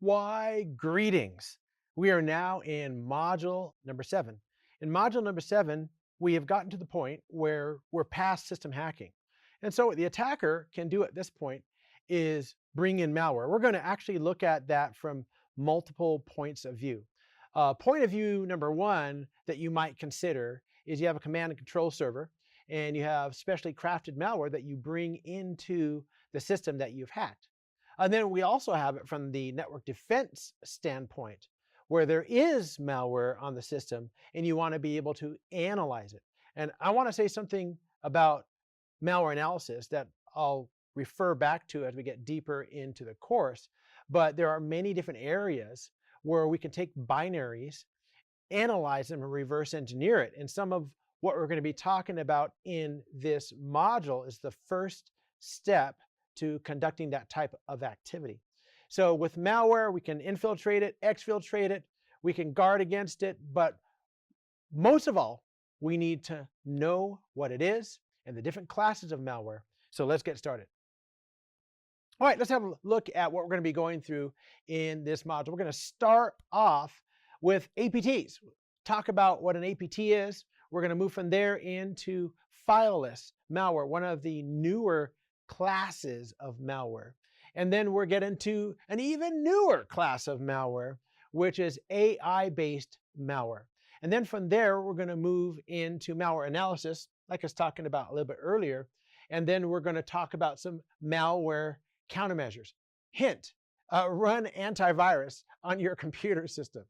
Why, greetings. We are now in module number 7. In module number 7, we have gotten to the point where we're past system hacking. And so what the attacker can do at this point is bring in malware. We're going to actually look at that from multiple points of view. Point of view number 1 that you might consider is you have a command and control server, and you have specially crafted malware that you bring into the system that you've hacked. And then we also have it from the network defense standpoint, where there is malware on the system and you want to be able to analyze it. And I want to say something about malware analysis that I'll refer back to as we get deeper into the course. But there are many different areas where we can take binaries, analyze them, and reverse engineer it. And some of what we're going to be talking about in this module is the first step to conducting that type of activity. So with malware, we can infiltrate it, exfiltrate it, we can guard against it, but most of all, we need to know what it is and the different classes of malware. So let's get started. All right, let's have a look at what we're going to be going through in this module. We're going to start off with APTs. Talk about what an APT is. We're going to move from there into fileless malware, one of the newer classes of malware. And then we're getting to an even newer class of malware, which is AI-based malware. And then from there, we're going to move into malware analysis, like I was talking about a little bit earlier. And then we're going to talk about some malware countermeasures. Hint, run antivirus on your computer system.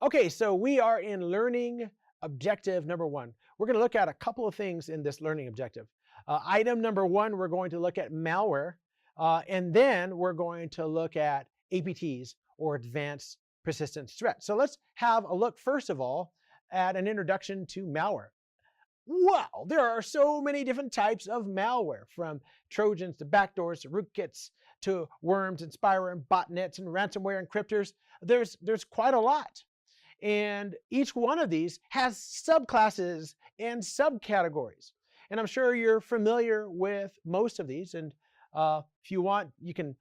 Okay, so we are in learning objective number 1. We're going to look at a couple of things in this learning objective. Item number 1, we're going to look at malware, and then we're going to look at APTs, or advanced persistent threats. So let's have a look, first of all, at an introduction to malware. Wow, there are so many different types of malware, from Trojans to backdoors to rootkits to worms and spyware and botnets and ransomware and encryptors. There's quite a lot. And each one of these has subclasses and subcategories. And I'm sure you're familiar with most of these. And if you want, you can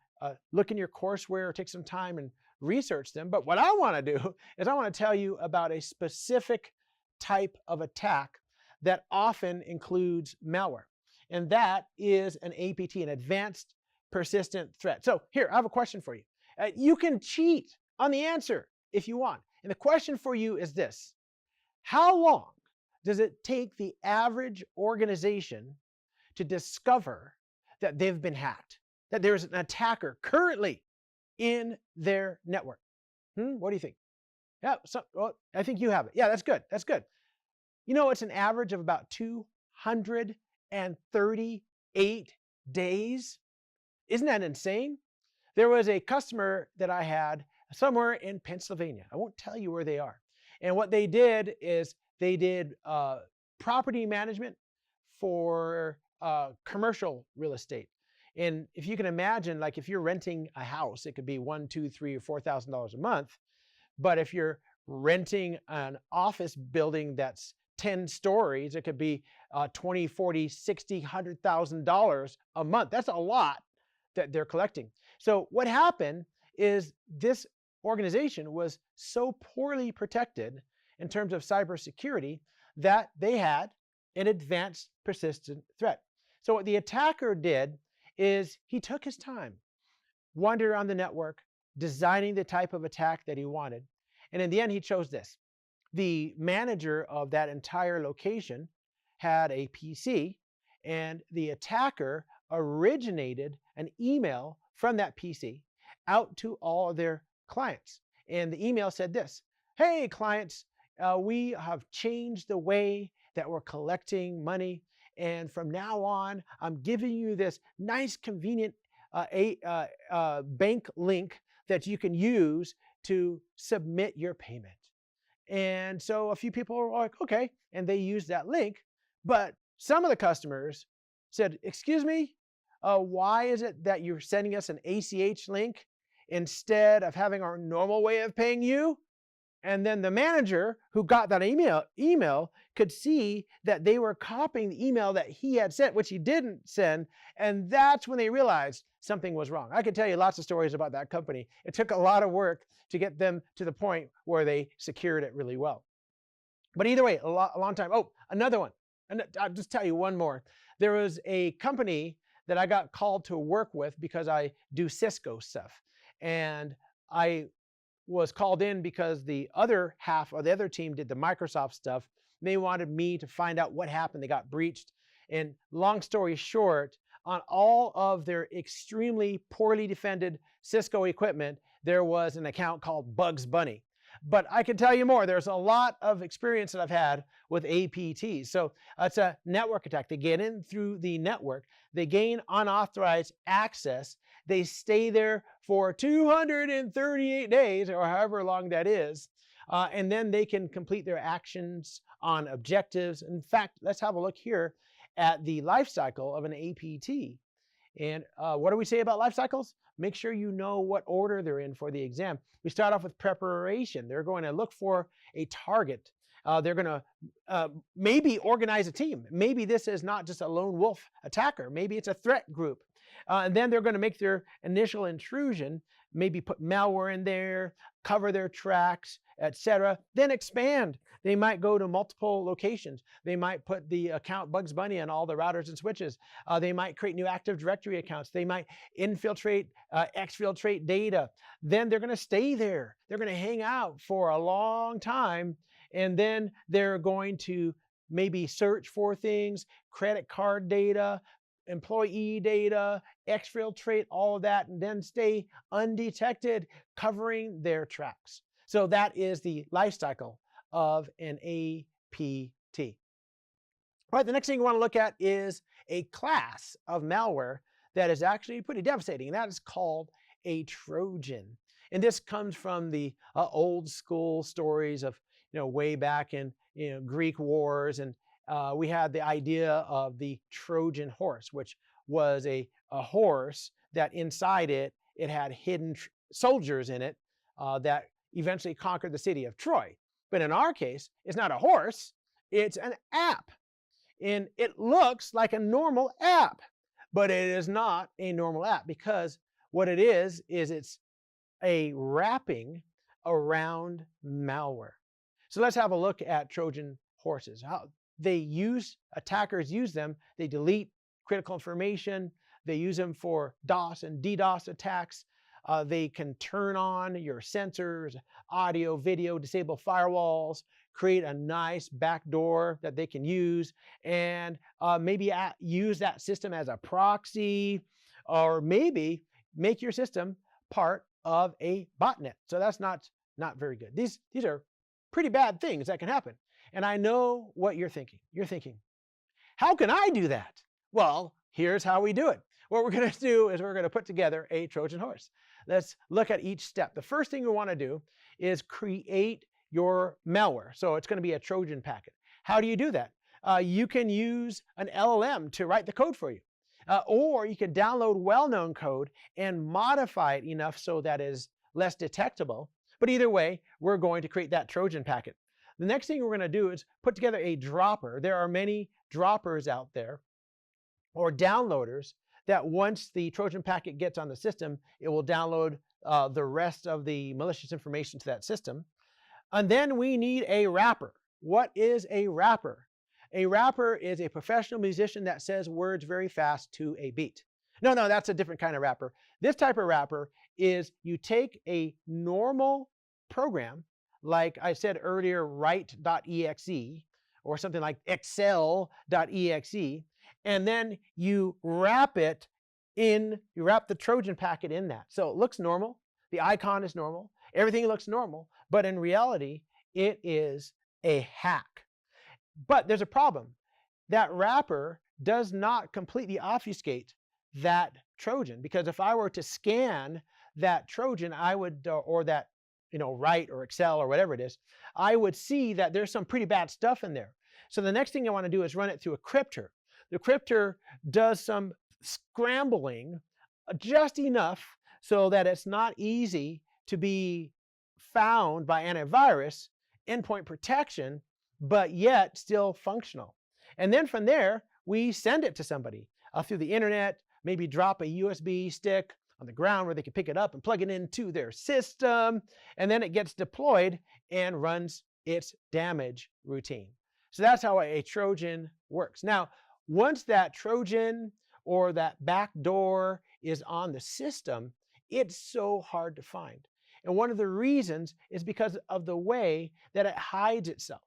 look in your courseware or take some time and research them. But what I want to do is I want to tell you about a specific type of attack that often includes malware. And that is an APT, an advanced persistent threat. So here, I have a question for you. You can cheat on the answer if you want. And the question for you is this: how long does it take the average organization to discover that they've been hacked, that there's an attacker currently in their network? What do you think? Yeah, well, I think you have it. Yeah, that's good. That's good. You know, it's an average of about 238 days. Isn't that insane? There was a customer that I had somewhere in Pennsylvania. I won't tell you where they are. And what they did is they did property management for commercial real estate. And if you can imagine, like if you're renting a house, it could be $1,000, $2,000, $3,000 or $4,000 a month. But if you're renting an office building that's 10 stories, it could be $20,000, $40,000, $60,000, $100,000 a month. That's a lot that they're collecting. So what happened is this organization was so poorly protected in terms of cybersecurity that they had an advanced persistent threat. So what the attacker did is he took his time, wandered around the network, designing the type of attack that he wanted. And in the end, he chose this. The manager of that entire location had a PC, and the attacker originated an email from that PC out to all of their clients. And the email said this: hey, clients, we have changed the way that we're collecting money. And from now on, I'm giving you this nice, convenient bank link that you can use to submit your payment. And so a few people were like, okay, and they used that link. But some of the customers said, excuse me, why is it that you're sending us an ACH link instead of having our normal way of paying you? And then the manager who got that email could see that they were copying the email that he had sent, which he didn't send. And that's when they realized something was wrong. I could tell you lots of stories about that company. It took a lot of work to get them to the point where they secured it really well. But either way, a long time. Oh, another one. And I'll just tell you one more. There was a company that I got called to work with because I do Cisco stuff. And I was called in because the other half of the other team did the Microsoft stuff. They wanted me to find out what happened. They got breached. And long story short, on all of their extremely poorly defended Cisco equipment, there was an account called Bugs Bunny. But I can tell you more. There's a lot of experience that I've had with APTs. So it's a network attack. They get in through the network. They gain unauthorized access. They stay there for 238 days or however long that is. And then they can complete their actions on objectives. In fact, let's have a look here at the life cycle of an APT. And what do we say about life cycles? Make sure you know what order they're in for the exam. We start off with preparation. They're going to look for a target. They're going to maybe organize a team. Maybe this is not just a lone wolf attacker. Maybe it's a threat group. And then they're going to make their initial intrusion, maybe put malware in there, cover their tracks, etc. Then expand. They might go to multiple locations. They might put the account Bugs Bunny on all the routers and switches. They might create new Active Directory accounts. They might infiltrate, exfiltrate data. Then they're going to stay there. They're going to hang out for a long time. And then they're going to maybe search for things, credit card data, employee data, exfiltrate all of that, and then stay undetected, covering their tracks. So that is the life cycle of an APT. All right, the next thing you want to look at is a class of malware that is actually pretty devastating, and that is called a Trojan. And this comes from the old school stories of, way back in Greek wars, and we had the idea of the Trojan horse, which was a horse that inside it had hidden soldiers in it that eventually conquered the city of Troy. But in our case, it's not a horse, it's an app. And it looks like a normal app, but it is not a normal app, because what it is it's a wrapping around malware. So let's have a look at Trojan horses. How attackers use them. They delete critical information. They use them for DOS and DDoS attacks. They can turn on your sensors, audio, video, disable firewalls, create a nice backdoor that they can use, and maybe use that system as a proxy, or maybe make your system part of a botnet. So that's not very good. These are pretty bad things that can happen. And I know what you're thinking. You're thinking, how can I do that? Well, here's how we do it. What we're going to do is we're going to put together a Trojan horse. Let's look at each step. The first thing we want to do is create your malware. So it's going to be a Trojan packet. How do you do that? You can use an LLM to write the code for you. Or you can download well-known code and modify it enough so that it is less detectable. But either way, we're going to create that Trojan packet. The next thing we're going to do is put together a dropper. There are many droppers out there, or downloaders, that once the Trojan packet gets on the system, it will download the rest of the malicious information to that system. And then we need a wrapper. What is a wrapper? A wrapper is a professional musician that says words very fast to a beat. No, that's a different kind of wrapper. This type of wrapper is you take a normal program, like I said earlier, write.exe, or something like excel.exe, and then you wrap the Trojan packet in that. So it looks normal, the icon is normal, everything looks normal, but in reality, it is a hack. But there's a problem. That wrapper does not completely obfuscate that Trojan, because if I were to scan that Trojan, I would, or that, write or Excel or whatever it is, I would see that there's some pretty bad stuff in there. So the next thing I want to do is run it through a crypter. The crypter does some scrambling just enough so that it's not easy to be found by antivirus, endpoint protection, but yet still functional. And then from there, we send it to somebody through the internet, maybe drop a USB stick on the ground where they can pick it up and plug it into their system, and then it gets deployed and runs its damage routine. So that's how a Trojan works. Now, once that Trojan or that backdoor is on the system, it's so hard to find. And one of the reasons is because of the way that it hides itself.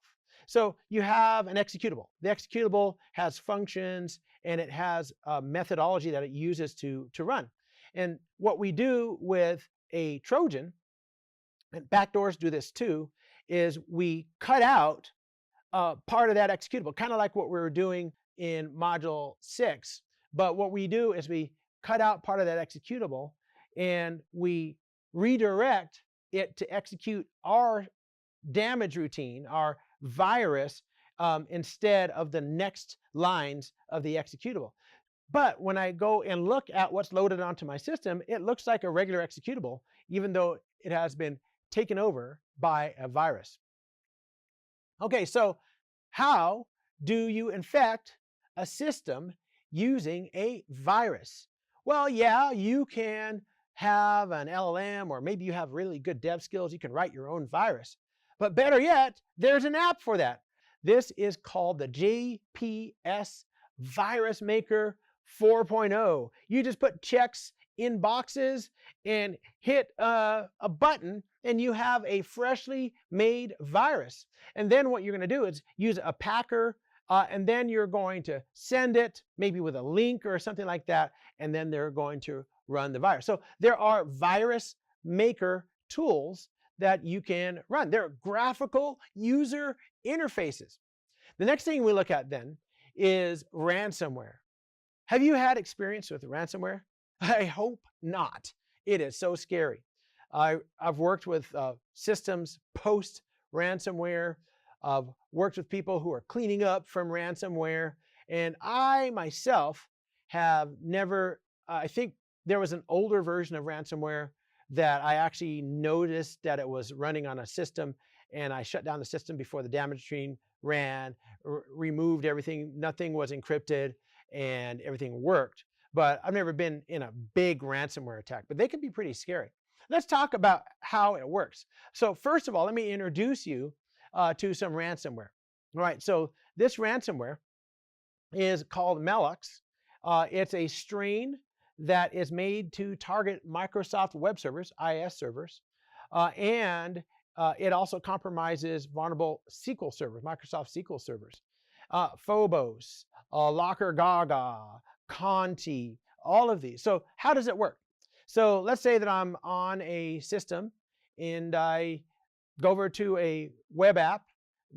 So you have an executable. The executable has functions and it has a methodology that it uses to run. And what we do with a Trojan, and backdoors do this too, is we cut out part of that executable, kind of like what we were doing in Module 6. But what we do is we cut out part of that executable and we redirect it to execute our damage routine, our virus, instead of the next lines of the executable. But when I go and look at what's loaded onto my system, it looks like a regular executable, even though it has been taken over by a virus. Okay, so how do you infect a system using a virus? Well, yeah, you can have an LLM, or maybe you have really good dev skills. You can write your own virus. But better yet, there's an app for that. This is called the JPS Virus Maker 4.0. You just put checks in boxes and hit a button, and you have a freshly made virus. And then what you're going to do is use a packer, and then you're going to send it maybe with a link or something like that, and then they're going to run the virus. So there are virus maker tools that you can run. They're graphical user interfaces. The next thing we look at then is ransomware. Have you had experience with ransomware? I hope not. It is so scary. I've worked with systems post ransomware. I've worked with people who are cleaning up from ransomware. And I myself have never, I think there was an older version of ransomware that I actually noticed that it was running on a system, and I shut down the system before the damage routine ran, removed everything, nothing was encrypted, and everything worked. But I've never been in a big ransomware attack, but they can be pretty scary. Let's talk about how it works. So first of all, let me introduce you to some ransomware. All right, so this ransomware is called Malware. It's a strain that is made to target Microsoft web servers, IIS servers, and it also compromises vulnerable SQL servers, Microsoft SQL servers. Phobos, Locker Gaga, Conti, all of these. So how does it work? So let's say that I'm on a system and I go over to a web app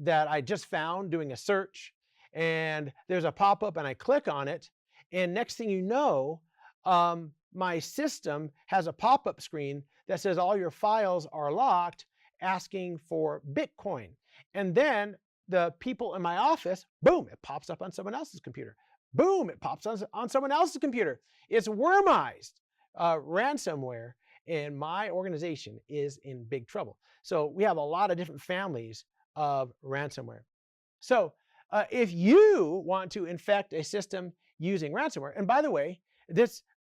that I just found doing a search, and there's a pop-up and I click on it, and next thing you know, my system has a pop-up screen that says all your files are locked, asking for Bitcoin. And then the people in my office, boom, it pops up on someone else's computer. Boom, it pops on someone else's computer. It's wormized ransomware, and my organization is in big trouble. So we have a lot of different families of ransomware. So if you want to infect a system using ransomware, and by the way,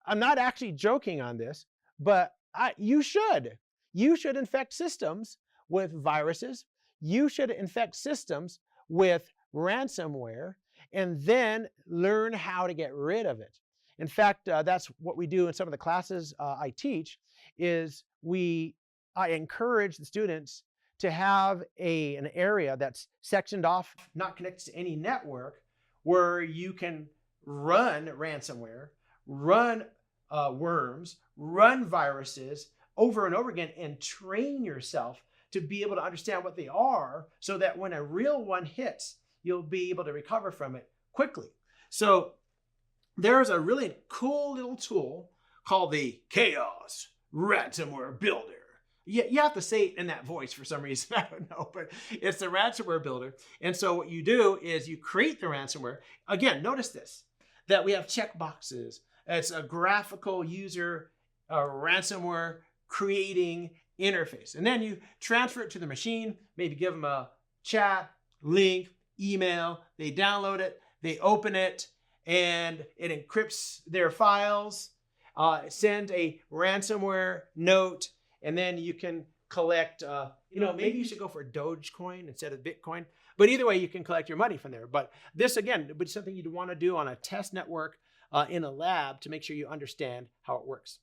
I'm not actually joking on this, but you should. You should infect systems with viruses. You should infect systems with ransomware, and then learn how to get rid of it. In fact, that's what we do in some of the classes I teach. I encourage the students to have an area that's sectioned off, not connected to any network, where you can run ransomware, run worms, run viruses over and over again, and train yourself to be able to understand what they are, so that when a real one hits, you'll be able to recover from it quickly. So there's a really cool little tool called the Chaos Ransomware Builder. You have to say it in that voice for some reason. I don't know, but it's the ransomware builder. And so what you do is you create the ransomware. Again, notice this, that we have checkboxes. It's a graphical user ransomware creating interface. And then you transfer it to the machine, maybe give them a chat, link, email, they download it, they open it, and it encrypts their files, send a ransomware note, and then you can collect, maybe you should go for Dogecoin instead of Bitcoin. But either way, you can collect your money from there. But this, again, would be something you'd want to do on a test network in a lab to make sure you understand how it works.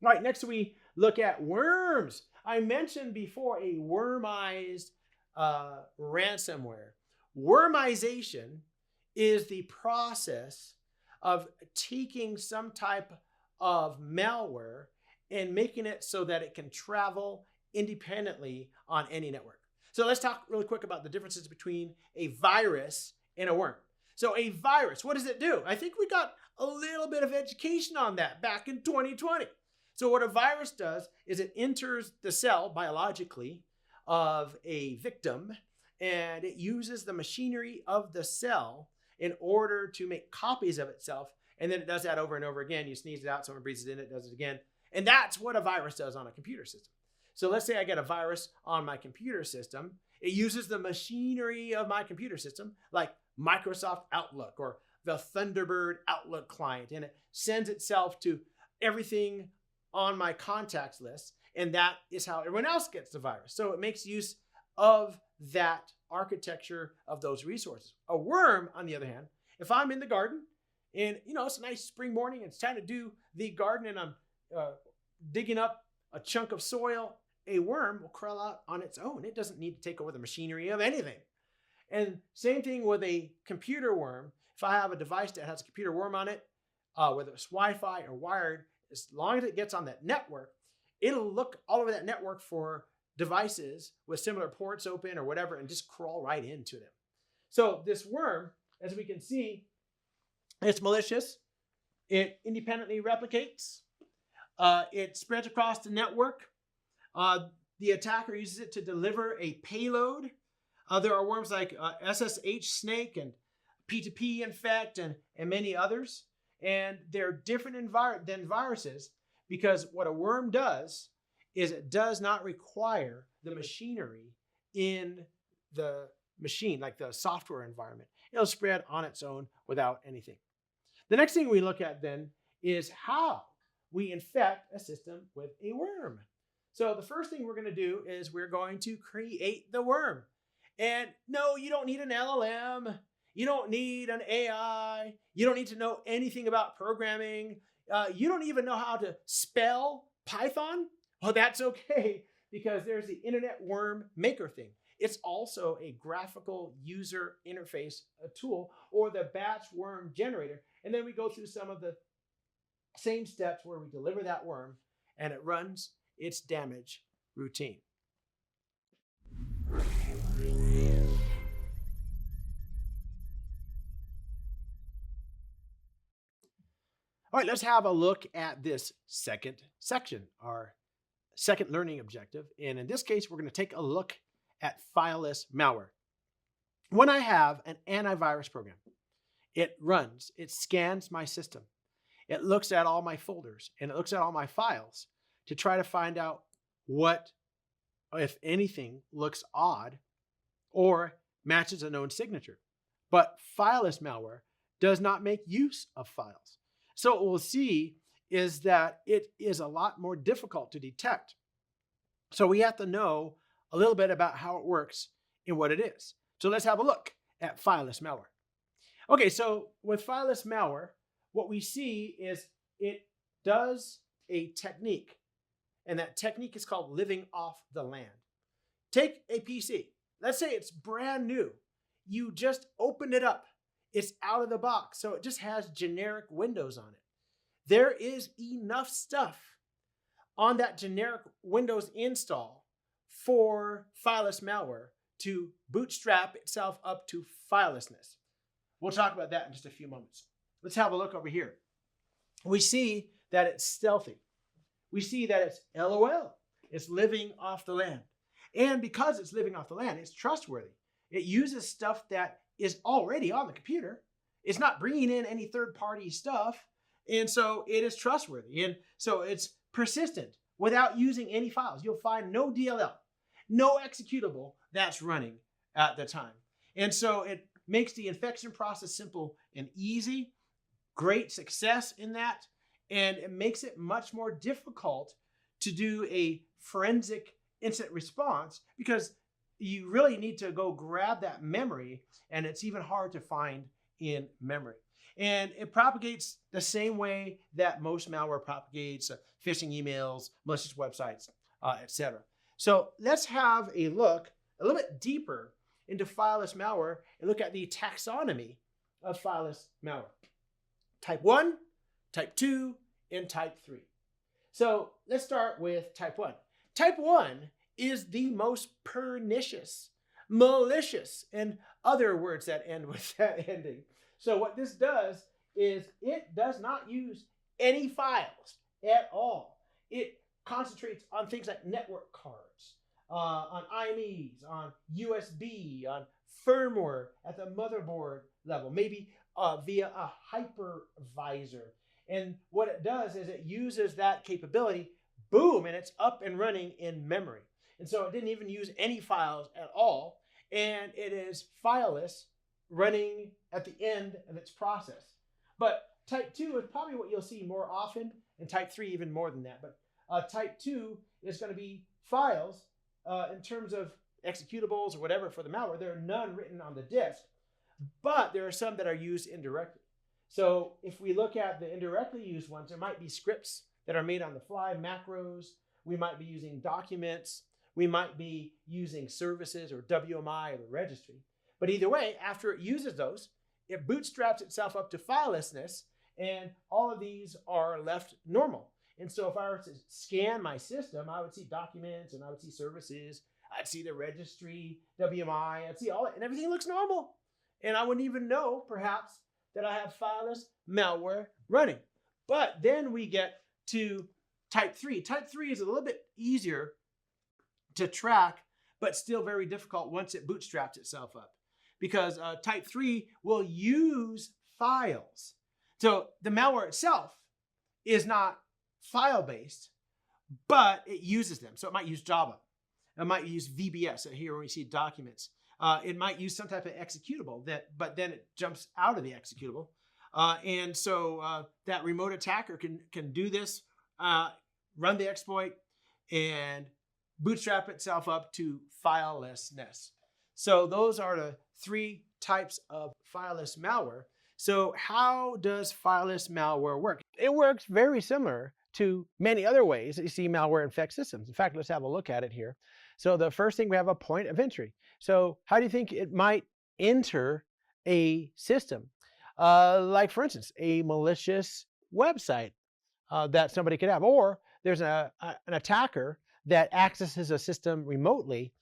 All right, next we look at worms. I mentioned before a wormized ransomware. Wormization is the process of taking some type of malware and making it so that it can travel independently on any network. So let's talk really quick about the differences between a virus and a worm. So a virus, what does it do? I think we got a little bit of education on that back in 2020. So what a virus does is it enters the cell biologically of a victim, and it uses the machinery of the cell in order to make copies of itself. And then it does that over and over again. You sneeze it out, someone breathes it in, it does it again. And that's what a virus does on a computer system. So let's say I get a virus on my computer system. It uses the machinery of my computer system, like Microsoft Outlook or the Thunderbird Outlook client, and it sends itself to everything on my contacts list. And that is how everyone else gets the virus. So it makes use of that architecture of those resources. A worm, on the other hand, if I'm in the garden and it's a nice spring morning, it's time to do the garden, and I'm digging up a chunk of soil, a worm will crawl out on its own. It doesn't need to take over the machinery of anything. And same thing with a computer worm. If I have a device that has a computer worm on it, whether it's Wi-Fi or wired, as long as it gets on that network, it'll look all over that network for devices with similar ports open or whatever and just crawl right into them. So this worm, as we can see, it's malicious. It independently replicates. It spreads across the network. The attacker uses it to deliver a payload. There are worms like SSH snake and P2P infect and many others. And they're different than viruses because what a worm does is it does not require the machinery in the machine, like the software environment. It'll spread on its own without anything. The next thing we look at then is how we infect a system with a worm. So the first thing we're going to do is we're going to create the worm. And no, you don't need an LLM. You don't need an AI. You don't need to know anything about programming. You don't even know how to spell Python. Well, that's okay because there's the Internet Worm Maker thing. It's also a graphical user interface tool, or the batch worm generator. And then we go through some of the same steps where we deliver that worm and it runs its damage routine. All right, let's have a look at this second section, our second learning objective. And in this case, we're going to take a look at fileless malware. When I have an antivirus program, it runs, it scans my system. It looks at all my folders and it looks at all my files to try to find out what, if anything, looks odd or matches a known signature. But fileless malware does not make use of files. So what we'll see is that it is a lot more difficult to detect. So we have to know a little bit about how it works and what it is. So let's have a look at fileless malware. Okay, so with fileless malware, what we see is it does a technique, and that technique is called living off the land. Take a PC. Let's say it's brand new. You just opened it up. It's out of the box, so it just has generic Windows on it. There is enough stuff on that generic Windows install for fileless malware to bootstrap itself up to filelessness. We'll talk about that in just a few moments. Let's have a look over here. We see that it's stealthy. We see that it's LOL. It's living off the land. And because it's living off the land, it's trustworthy. It uses stuff that is already on the computer. It's not bringing in any third-party stuff. And so it is trustworthy. And so it's persistent. without using any files. You'll find no DLL, no executable that's running at the time. And so it makes the infection process simple and easy, great success in that, and it makes it much more difficult to do a forensic incident response because you really need to go grab that memory, and it's even hard to find in memory. And it propagates the same way that most malware propagates, phishing emails, malicious websites, etc. So let's have a look a little bit deeper into fileless malware and look at the taxonomy of fileless malware. Type 1, Type 2, and Type 3. So let's start with Type 1. Type 1 is the most pernicious, malicious, and other words that end with that ending. So what this does is it does not use any files at all. It concentrates on things like network cards, on IMEs, on USB, on firmware at the motherboard level, maybe via a hypervisor. And what it does is it uses that capability, boom, and it's up and running in memory. And so it didn't even use any files at all, and it is fileless, running at the end of its process. But Type 2 is probably what you'll see more often, and Type 3 even more than that. But Type 2 is going to be files in terms of executables or whatever for the malware. There are none written on the disk, but there are some that are used indirectly. So if we look at the indirectly used ones, there might be scripts that are made on the fly, macros. We might be using documents. We might be using services or WMI or the registry. But either way, after it uses those, it bootstraps itself up to filelessness, and all of these are left normal. And so if I were to scan my system, I would see documents and I would see services. I'd see the registry, WMI, I'd see all it, and everything looks normal. And I wouldn't even know, perhaps, that I have fileless malware running. But then we get to Type 3. Type 3 is a little bit easier to track, but still very difficult once it bootstraps itself up. Because Type 3 will use files. So the malware itself is not file-based, but it uses them. So it might use Java. It might use VBS. So here we see documents. It might use some type of executable, but then it jumps out of the executable. And so that remote attacker can do this, run the exploit, and bootstrap itself up to filelessness. So those are the 3 types of fileless malware. So how does fileless malware work? It works very similar to many other ways that you see malware infect systems. In fact, let's have a look at it here. So the first thing, we have a point of entry. So how do you think it might enter a system? Like, for instance, a malicious website that somebody could have. Or there's an attacker that accesses a system remotely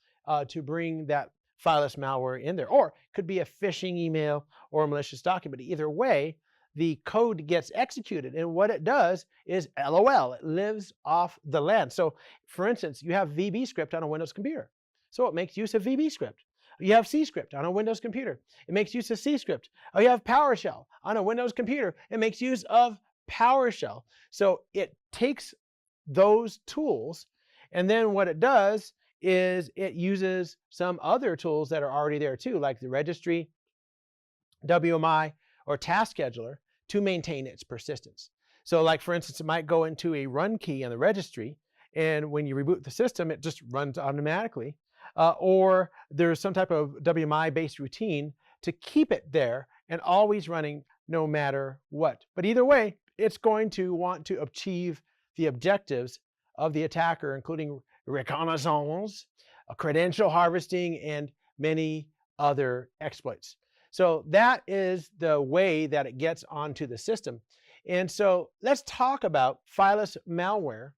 to bring that fileless malware in there. Or it could be a phishing email or a malicious document. Either way, the code gets executed. And what it does is LOL, it lives off the land. So for instance, you have VB script on a Windows computer. So it makes use of VB script. You have C script on a Windows computer. It makes use of C script. Oh, you have PowerShell on a Windows computer. It makes use of PowerShell. So it takes those tools, and then what it does is it uses some other tools that are already there too, like the registry, WMI, or task scheduler to maintain its persistence. So like, for instance, it might go into a run key on the registry, and when you reboot the system, it just runs automatically. Or there's some type of WMI-based routine to keep it there and always running no matter what. But either way, it's going to want to achieve the objectives of the attacker, including reconnaissance, credential harvesting, and many other exploits. So that is the way that it gets onto the system. And so let's talk about fileless malware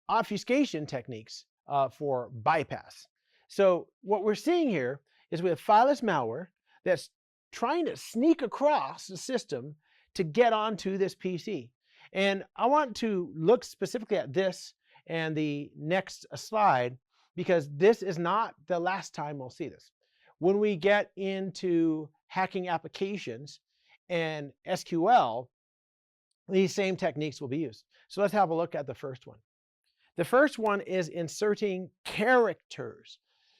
obfuscation techniques for bypass. So what we're seeing here is we have fileless malware that's trying to sneak across the system to get onto this PC. And I want to look specifically at this and the next slide, because this is not the last time we'll see this. When we get into hacking applications and SQL, these same techniques will be used. So let's have a look at the first one. The first one is inserting characters.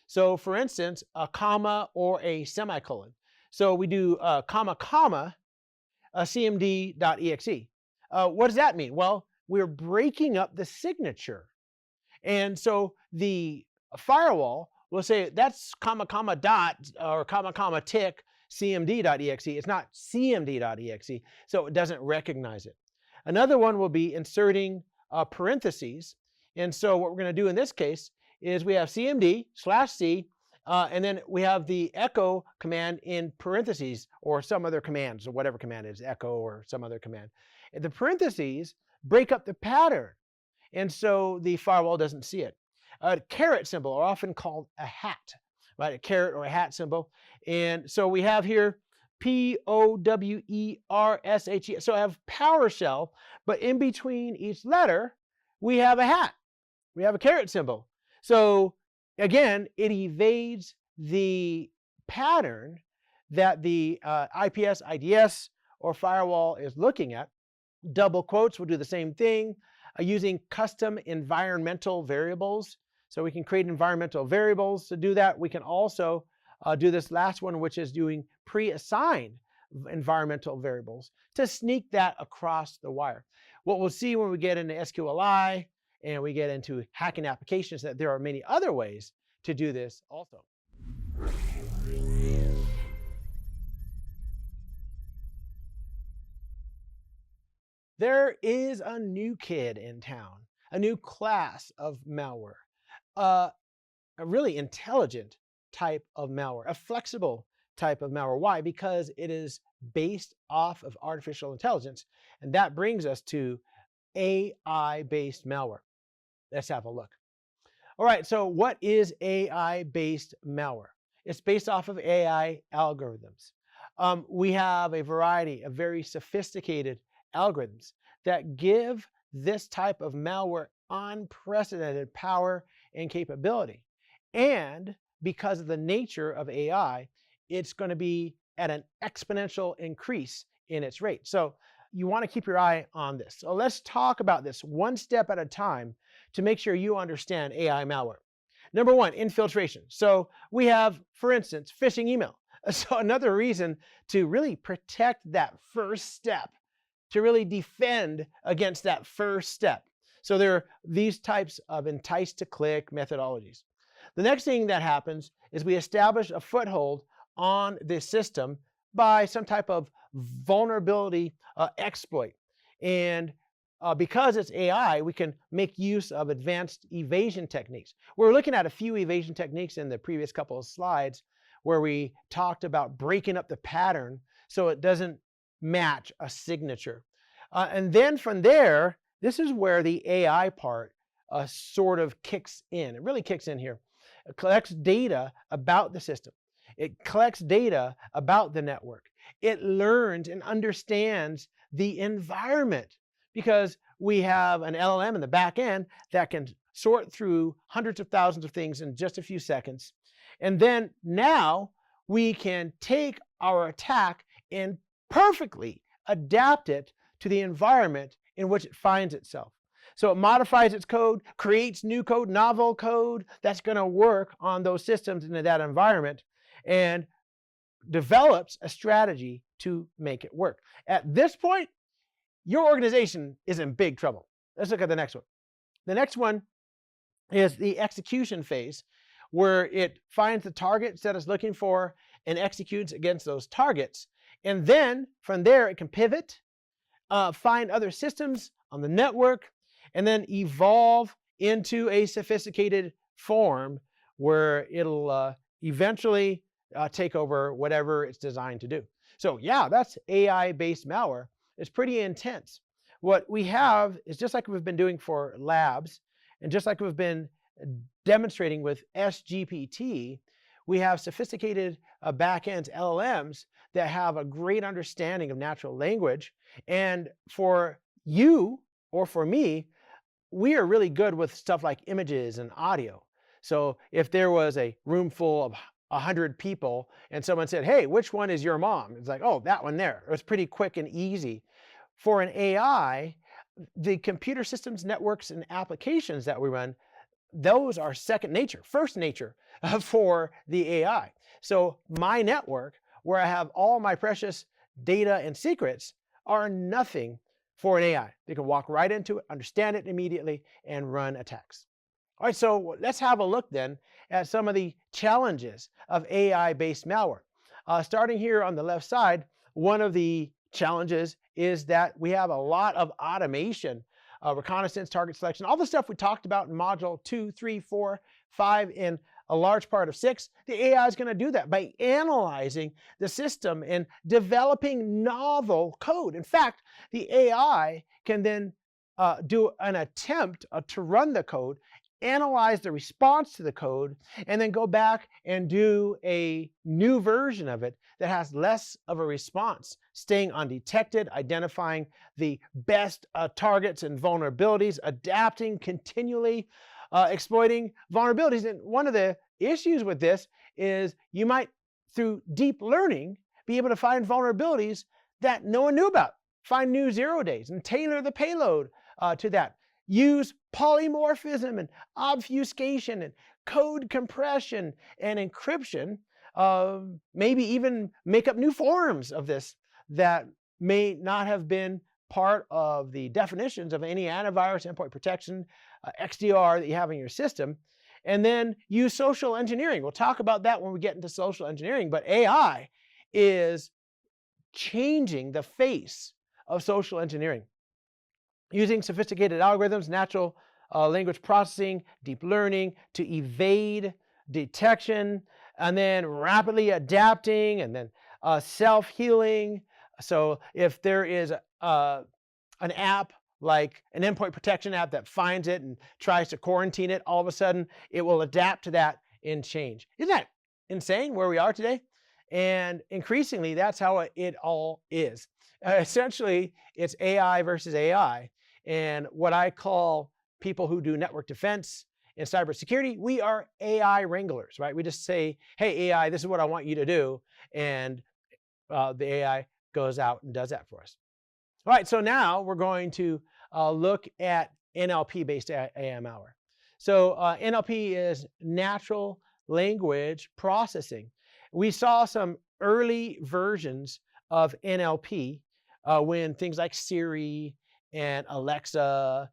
So for instance, a comma or a semicolon. So we do comma, comma, cmd.exe. What does that mean? Well, we're breaking up the signature. And so the firewall will say that's comma, comma, dot, or comma, comma, tick, cmd.exe. It's not cmd.exe, so it doesn't recognize it. Another one will be inserting parentheses. And so what we're going to do in this case is we have cmd/c, and then we have the echo command in parentheses, or some other command, so whatever command is echo or some other command. The parentheses break up the pattern, and so the firewall doesn't see it. A caret symbol are often called a hat, right? A caret or a hat symbol. And so we have here POWERSHE. So I have PowerShell, but in between each letter, we have a hat. We have a caret symbol. So again, it evades the pattern that the IPS, IDS, or firewall is looking at. Double quotes will do the same thing. Using custom environmental variables. So we can create environmental variables to do that. We can also do this last one, which is doing pre-assigned environmental variables to sneak that across the wire. What we'll see when we get into SQLI and we get into hacking applications, that there are many other ways to do this also. There is a new kid in town, a new class of malware, a really intelligent type of malware, a flexible type of malware. Why? Because it is based off of artificial intelligence. And that brings us to AI-based malware. Let's have a look. All right, so what is AI-based malware? It's based off of AI algorithms. We have a variety of very sophisticated algorithms that give this type of malware unprecedented power and capability. And because of the nature of AI, it's going to be at an exponential increase in its rate. So you want to keep your eye on this. So let's talk about this one step at a time to make sure you understand AI malware. Number one, infiltration. So we have, for instance, phishing email. So another reason to really protect that first step, to really defend against that first step. So there are these types of entice to click methodologies. The next thing that happens is we establish a foothold on this system by some type of vulnerability exploit. And because it's AI, we can make use of advanced evasion techniques. We're looking at a few evasion techniques in the previous couple of slides where we talked about breaking up the pattern so it doesn't match a signature. And then from there, this is where the AI part sort of kicks in. It really kicks in here. It collects data about the system. It collects data about the network. It learns and understands the environment because we have an LLM in the back end that can sort through hundreds of thousands of things in just a few seconds. And then now we can take our attack and perfectly adapt it to the environment in which it finds itself. So it modifies its code, creates new code, novel code that's going to work on those systems in that environment, and develops a strategy to make it work. At this point, your organization is in big trouble. Let's look at the next one. The next one is the execution phase, where it finds the targets that it's looking for and executes against those targets. And then from there, it can pivot, find other systems on the network, and then evolve into a sophisticated form where it'll eventually take over whatever it's designed to do. So yeah, that's AI-based malware. It's pretty intense. What we have is just like we've been doing for labs, and just like we've been demonstrating with SGPT, we have sophisticated backend LLMs that have a great understanding of natural language. And for you or for me, we are really good with stuff like images and audio. So if there was a room full of 100 people and someone said, hey, which one is your mom? It's like, oh, that one there. It was pretty quick and easy. For an AI, the computer systems, networks, and applications that we run, those are second nature, first nature for the AI. So my network, where I have all my precious data and secrets, are nothing for an AI. They can walk right into it, understand it immediately, and run attacks. All right, so let's have a look then at some of the challenges of AI-based malware. Starting here on the left side, one of the challenges is that we have a lot of automation, reconnaissance, target selection, all the stuff we talked about in module 2, 3, 4, 5, and a large part of 6. The AI is going to do that by analyzing the system and developing novel code. In fact, the AI can then do an attempt to run the code, analyze the response to the code, and then go back and do a new version of it that has less of a response, staying undetected, identifying the best targets and vulnerabilities, adapting continually, exploiting vulnerabilities. And one of the issues with this is you might, through deep learning, be able to find vulnerabilities that no one knew about, find new 0 days and tailor the payload to that. Use polymorphism and obfuscation and code compression and encryption, maybe even make up new forms of this that may not have been part of the definitions of any antivirus, endpoint protection, XDR that you have in your system. And then use social engineering. We'll talk about that when we get into social engineering, but AI is changing the face of social engineering. Using sophisticated algorithms, natural language processing, deep learning to evade detection, and then rapidly adapting, and then self-healing. So if there is an app like an endpoint protection app that finds it and tries to quarantine it, all of a sudden it will adapt to that and change. Isn't that insane where we are today? And increasingly, that's how it all is. Essentially, it's AI versus AI. And what I call people who do network defense and cybersecurity, we are AI wranglers, right? We just say, hey, AI, this is what I want you to do. And the AI goes out and does that for us. All right, so now we're going to look at NLP-based AI malware. So NLP is natural language processing. We saw some early versions of NLP when things like Siri and Alexa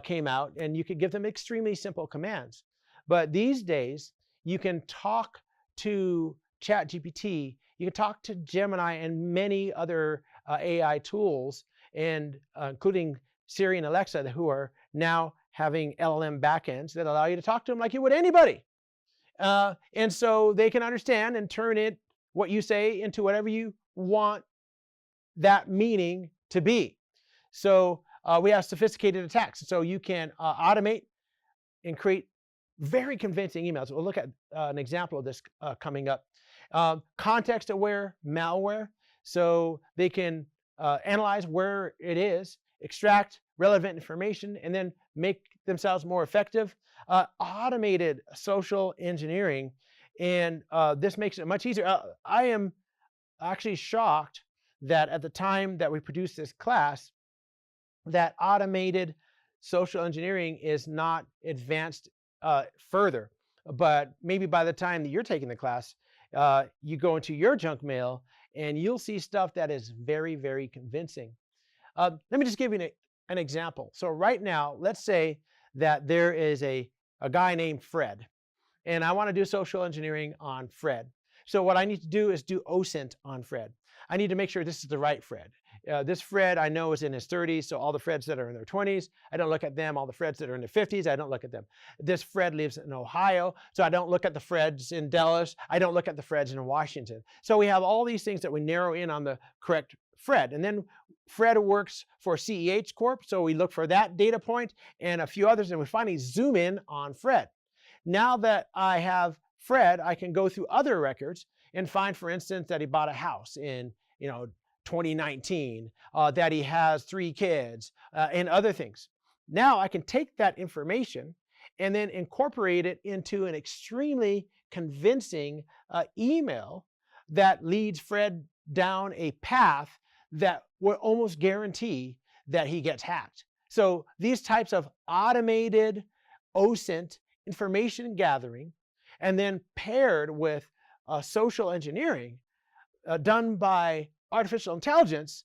came out, and you could give them extremely simple commands. But these days, you can talk to ChatGPT, you can talk to Gemini and many other AI tools, and including Siri and Alexa, who are now having LLM backends that allow you to talk to them like you would anybody. And so they can understand and turn it, what you say, into whatever you want that meaning to be. So we have sophisticated attacks. So you can automate and create very convincing emails. We'll look at an example of this coming up. Context-aware malware. So they can analyze where it is, extract relevant information, and then make themselves more effective. Automated social engineering, and this makes it much easier. I am actually shocked that at the time that we produced this class, that automated social engineering is not advanced further. But maybe by the time that you're taking the class, you go into your junk mail and you'll see stuff that is very, very convincing. Let me just give you an example. So right now, let's say that there is a guy named Fred, and I want to do social engineering on Fred. So what I need to do is do OSINT on Fred. I need to make sure this is the right Fred. This Fred I know is in his 30s, so all the Freds that are in their 20s, I don't look at them. All the Freds that are in their 50s, I don't look at them. This Fred lives in Ohio, so I don't look at the Freds in Dallas. I don't look at the Freds in Washington. So we have all these things that we narrow in on the correct Fred. And then Fred works for CEH Corp, so we look for that data point and a few others, and we finally zoom in on Fred. Now that I have Fred, I can go through other records and find, for instance, that he bought a house in 2019, that he has 3 kids, and other things. Now I can take that information and then incorporate it into an extremely convincing email that leads Fred down a path that will almost guarantee that he gets hacked. So these types of automated OSINT information gathering, and then paired with social engineering done by artificial intelligence,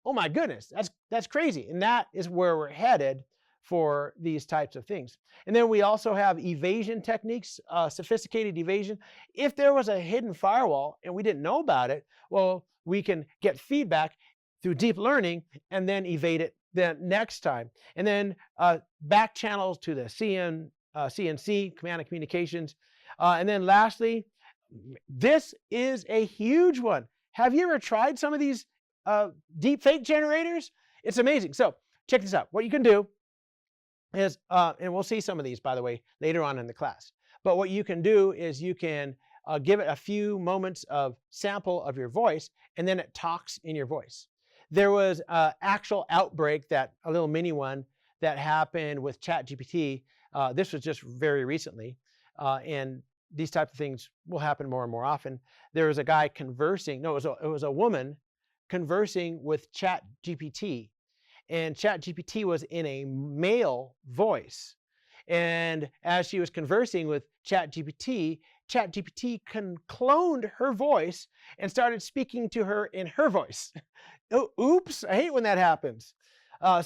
oh my goodness, that's crazy. And that is where we're headed for these types of things. And then we also have evasion techniques, sophisticated evasion. If there was a hidden firewall and we didn't know about it, well, we can get feedback through deep learning and then evade it the next time. And then back channels to the CNC, command and communications. And then lastly, this is a huge one. Have you ever tried some of these deep fake generators? It's amazing. So check this out. What you can do is, and we'll see some of these, by the way, later on in the class. But what you can do is you can give it a few moments of sample of your voice, and then it talks in your voice. There was an actual outbreak, a little mini one, that happened with ChatGPT. This was just very recently, and these types of things will happen more and more often. There was a guy conversing, no, it was a woman conversing with ChatGPT, and ChatGPT was in a male voice. And as she was conversing with ChatGPT, ChatGPT cloned her voice and started speaking to her in her voice. Oh, oops, I hate when that happens.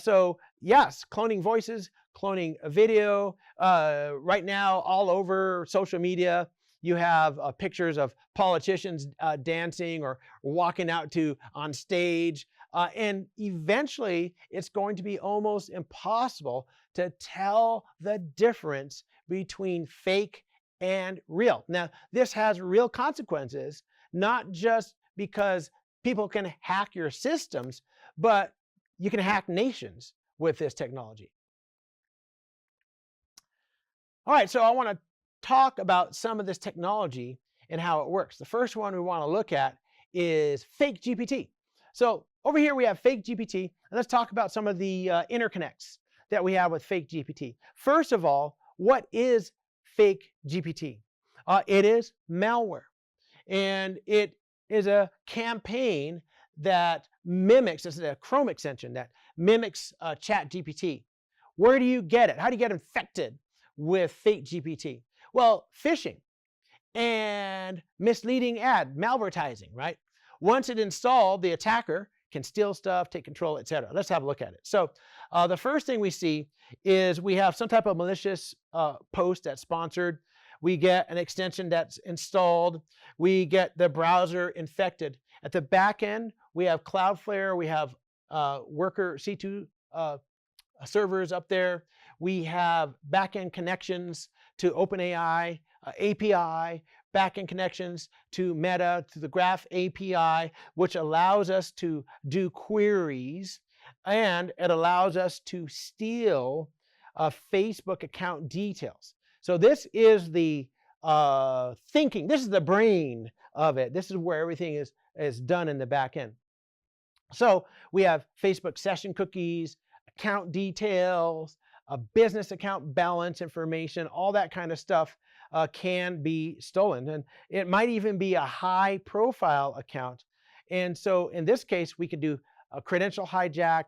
So yes, cloning voices, cloning a video. Right now, all over social media, you have pictures of politicians dancing or walking out on stage. And eventually, it's going to be almost impossible to tell the difference between fake and real. Now, this has real consequences, not just because people can hack your systems, but you can hack nations with this technology. All right, so I want to talk about some of this technology and how it works. The first one we want to look at is fake GPT. So over here we have fake GPT, and let's talk about some of the interconnects that we have with fake GPT. First of all, what is fake GPT? It is malware, and it is a campaign that mimics, this is a Chrome extension that mimics ChatGPT. Where do you get it? How do you get infected with fake GPT? Well, phishing and misleading malvertising, right? Once it's installed, the attacker can steal stuff, take control, etc. Let's have a look at it. So the first thing we see is we have some type of malicious post that's sponsored. We get an extension that's installed. We get the browser infected. At the back end, we have Cloudflare. We have worker C2 servers up there. We have backend connections to OpenAI, API, backend connections to Meta, to the Graph API, which allows us to do queries, and it allows us to steal Facebook account details. So this is the thinking. This is the brain of it. This is where everything is done in the back end. So we have Facebook session cookies, account details, a business account balance information, all that kind of stuff can be stolen. And it might even be a high profile account. And so in this case, we could do a credential hijack.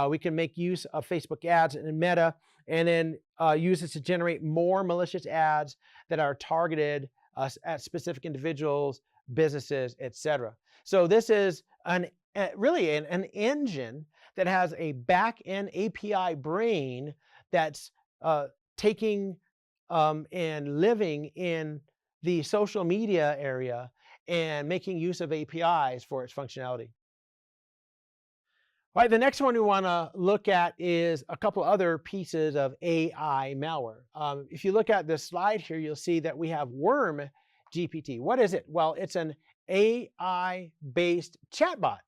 We can make use of Facebook ads and Meta, and then use this to generate more malicious ads that are targeted at specific individuals, businesses, etc. So this is really an engine that has a back-end API brain that's taking and living in the social media area and making use of APIs for its functionality. All right, the next one we want to look at is a couple other pieces of AI malware. If you look at this slide here, you'll see that we have Worm GPT. What is it? Well, it's an AI-based chatbot,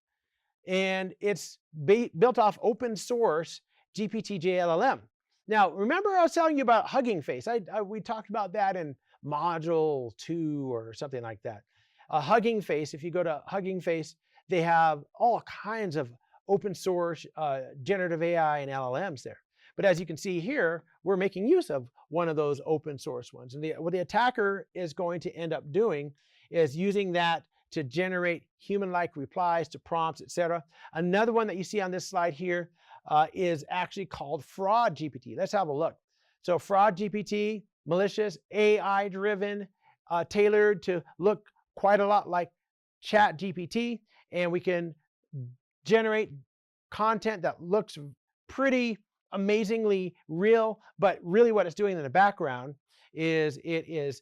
and it's built off open source GPT-JLLM. Now, remember I was telling you about Hugging Face. We talked about that in module 2 or something like that. Hugging Face, if you go to Hugging Face, they have all kinds of open source generative AI and LLMs there. But as you can see here, we're making use of one of those open source ones. And what the attacker is going to end up doing is using that to generate human-like replies to prompts, etc. Another one that you see on this slide here is actually called Fraud GPT. Let's have a look. So Fraud GPT, malicious, AI-driven, tailored to look quite a lot like Chat GPT, and we can generate content that looks pretty amazingly real, but really what it's doing in the background is it is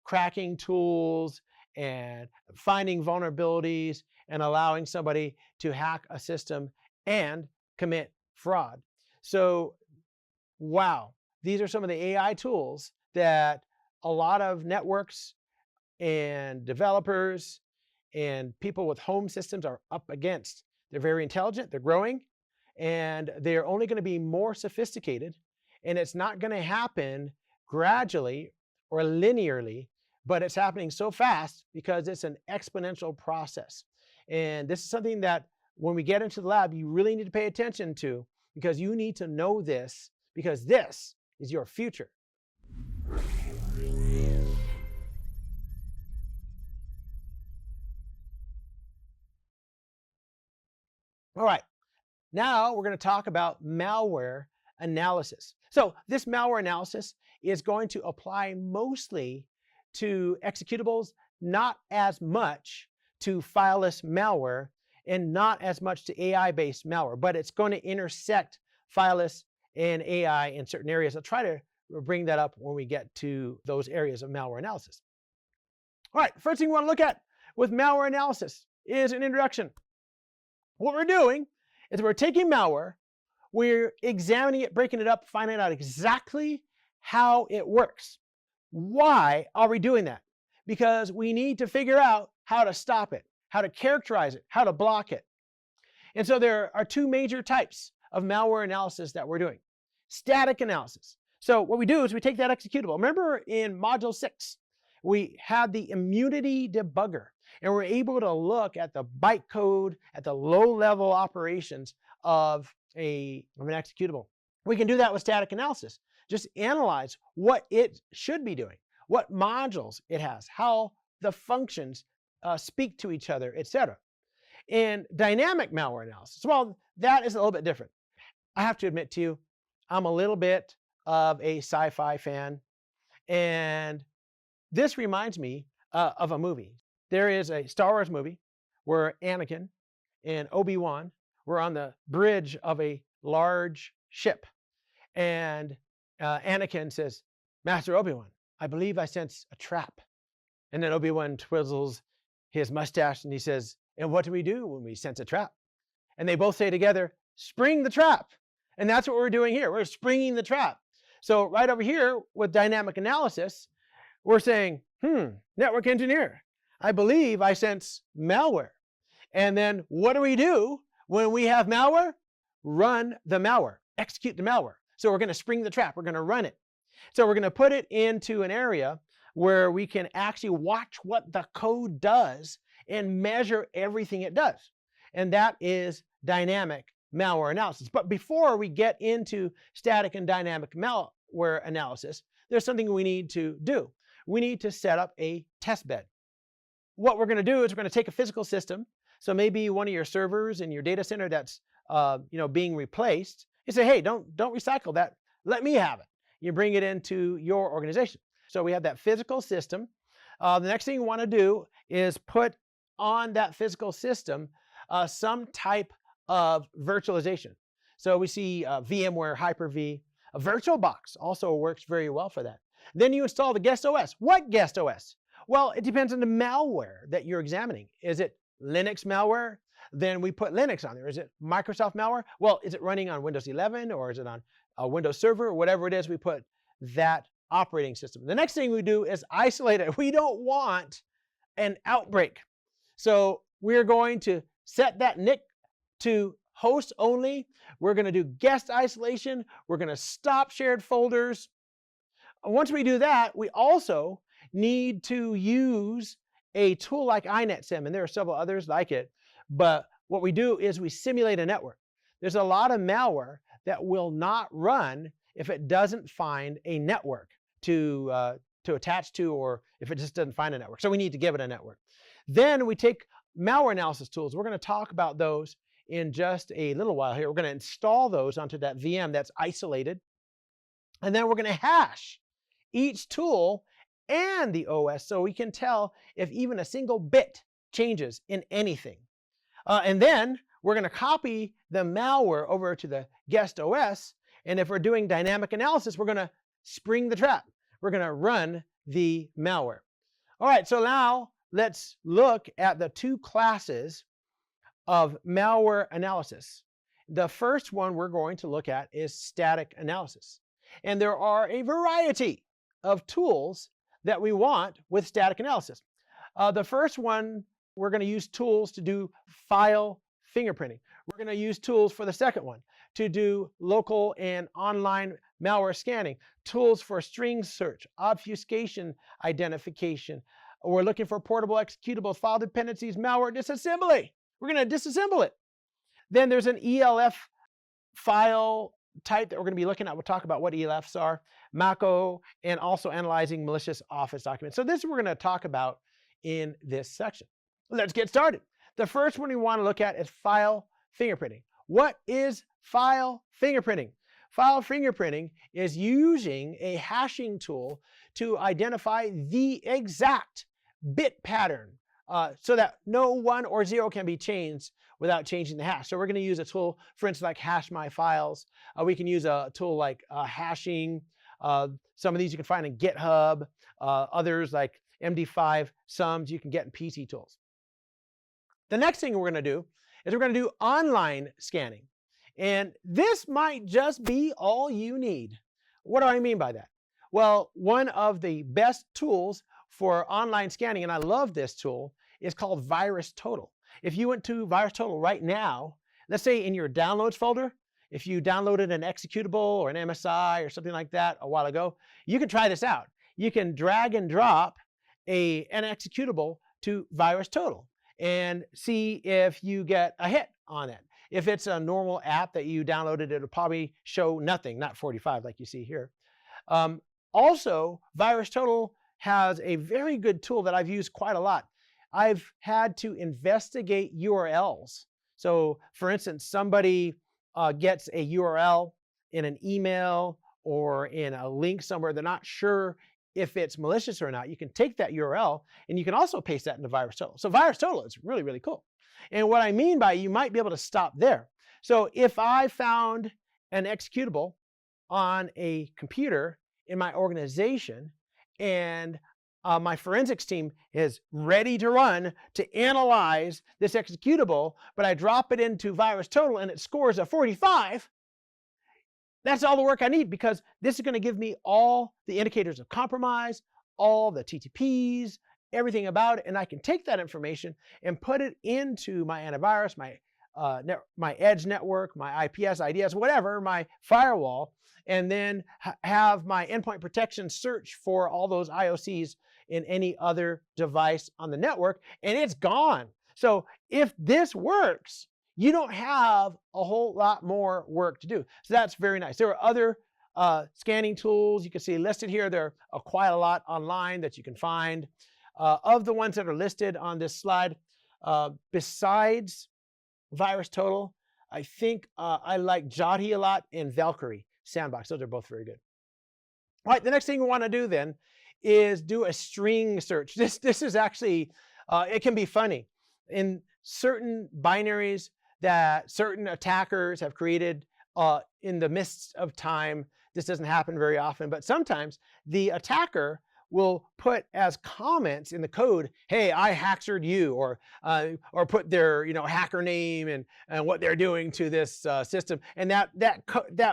cracking tools and finding vulnerabilities and allowing somebody to hack a system and commit fraud. So, wow, these are some of the AI tools that a lot of networks and developers and people with home systems are up against. They're very intelligent, they're growing, and they're only going to be more sophisticated. And it's not going to happen gradually or linearly, but it's happening so fast because it's an exponential process. And this is something that when we get into the lab, you really need to pay attention to, because you need to know this, because this is your future. All right, now we're going to talk about malware analysis. So this malware analysis is going to apply mostly to executables, not as much to fileless malware, and not as much to AI-based malware, but it's going to intersect fileless and AI in certain areas. I'll try to bring that up when we get to those areas of malware analysis. All right, first thing we want to look at with malware analysis is an introduction. What we're doing is we're taking malware, we're examining it, breaking it up, finding out exactly how it works. Why are we doing that? Because we need to figure out how to stop it, how to characterize it, how to block it. And so there are two major types of malware analysis that we're doing. Static analysis. So what we do is we take that executable. Remember in Module 6, we had the immunity debugger, and we're able to look at the bytecode, at the low-level operations of an executable. We can do that with static analysis. Just analyze what it should be doing, what modules it has, how the functions speak to each other, etc. In dynamic malware analysis, well, that is a little bit different. I have to admit to you, I'm a little bit of a sci-fi fan, and this reminds me of a movie. There is a Star Wars movie where Anakin and Obi-Wan were on the bridge of a large ship. And Anakin says, "Master Obi-Wan, I believe I sense a trap." And then Obi-Wan twizzles his mustache and he says, "And what do we do when we sense a trap?" And they both say together, "Spring the trap." And that's what we're doing here. We're springing the trap. So right over here with dynamic analysis, we're saying, network engineer, I believe I sense malware. And then what do we do when we have malware? Run the malware, execute the malware. So we're going to spring the trap. We're going to run it. So we're going to put it into an area where we can actually watch what the code does and measure everything it does. And that is dynamic malware analysis. But before we get into static and dynamic malware analysis, there's something we need to do. We need to set up a test bed. What we're going to do is we're going to take a physical system. So maybe one of your servers in your data center that's being replaced. You say, hey, don't recycle that. Let me have it. You bring it into your organization. So we have that physical system. The next thing you want to do is put on that physical system some type of virtualization. So we see VMware, Hyper-V. A VirtualBox also works very well for that. Then you install the guest OS. What guest OS? Well, it depends on the malware that you're examining. Is it Linux malware? Then we put Linux on there. Is it Microsoft malware? Well, is it running on Windows 11 or is it on a Windows Server? Or whatever it is, we put that operating system. The next thing we do is isolate it. We don't want an outbreak. So we're going to set that NIC to host only. We're going to do guest isolation. We're going to stop shared folders. Once we do that, we also need to use a tool like iNetSim, and there are several others like it. But what we do is we simulate a network. There's a lot of malware that will not run if it doesn't find a network to attach to, or if it just doesn't find a network. So we need to give it a network. Then we take malware analysis tools. We're going to talk about those in just a little while here. We're going to install those onto that VM that's isolated. And then we're going to hash each tool and the OS so we can tell if even a single bit changes in anything. And then we're going to copy the malware over to the guest OS. And if we're doing dynamic analysis, we're going to spring the trap. We're going to run the malware. All right, so now let's look at the two classes of malware analysis. The first one we're going to look at is static analysis. And there are a variety of tools that we want with static analysis. The first one, we're going to use tools to do file fingerprinting. We're going to use tools for the second one to do local and online malware scanning, tools for string search, obfuscation identification. We're looking for portable executable file dependencies, malware disassembly. We're going to disassemble it. Then there's an ELF file type that we're going to be looking at. We'll talk about what ELFs are, Mako, and also analyzing malicious Office documents. So this is what we're going to talk about in this section. Let's get started. The first one we want to look at is file fingerprinting. What is file fingerprinting? File fingerprinting is using a hashing tool to identify the exact bit pattern so that no 1 or 0 can be changed without changing the hash. So we're going to use a tool, for instance, like Hash My Files. We can use a tool like hashing. Some of these you can find in GitHub. Others like MD5 sums you can get in PC tools. The next thing we're going to do is we're going to do online scanning. And this might just be all you need. What do I mean by that? Well, one of the best tools for online scanning, and I love this tool, is called VirusTotal. If you went to VirusTotal right now, let's say in your downloads folder, if you downloaded an executable or an MSI or something like that a while ago, you can try this out. You can drag and drop an executable to VirusTotal and see if you get a hit on it. If it's a normal app that you downloaded, it'll probably show nothing, not 45 like you see here. Also, VirusTotal has a very good tool that I've used quite a lot. I've had to investigate URLs. So for instance, somebody gets a URL in an email or in a link somewhere, they're not sure if it's malicious or not. You can take that URL and you can also paste that into VirusTotal. So VirusTotal is really, really cool. And what I mean by you might be able to stop there. So if I found an executable on a computer in my organization and my forensics team is ready to run to analyze this executable, but I drop it into VirusTotal and it scores a 45, that's all the work I need, because this is going to give me all the indicators of compromise, all the TTPs, everything about it, and I can take that information and put it into my antivirus, my edge network, my IPS, IDS, whatever, my firewall, and then have my endpoint protection search for all those IOCs in any other device on the network, and it's gone. So if this works, you don't have a whole lot more work to do. So that's very nice. There are other scanning tools you can see listed here. There are quite a lot online that you can find. Of the ones that are listed on this slide, besides VirusTotal, I think I like Jotty a lot and Valkyrie Sandbox. Those are both very good. All right, the next thing we want to do then is do a string search. This is actually, it can be funny. In certain binaries that certain attackers have created in the midst of time, this doesn't happen very often, but sometimes the attacker will put as comments in the code, hey, I hacked you, or put their hacker name and what they're doing to this system, and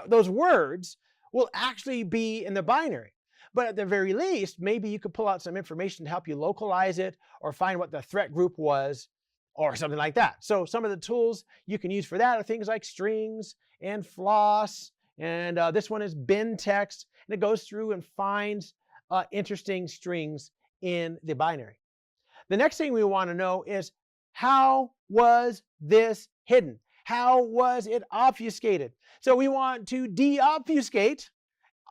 those words will actually be in the binary. But at the very least, maybe you could pull out some information to help you localize it or find what the threat group was or something like that. So some of the tools you can use for that are things like strings and floss, and this one is bin text, and it goes through and finds interesting strings in the binary. The next thing we want to know is, how was this hidden? How was it obfuscated? So we want to deobfuscate,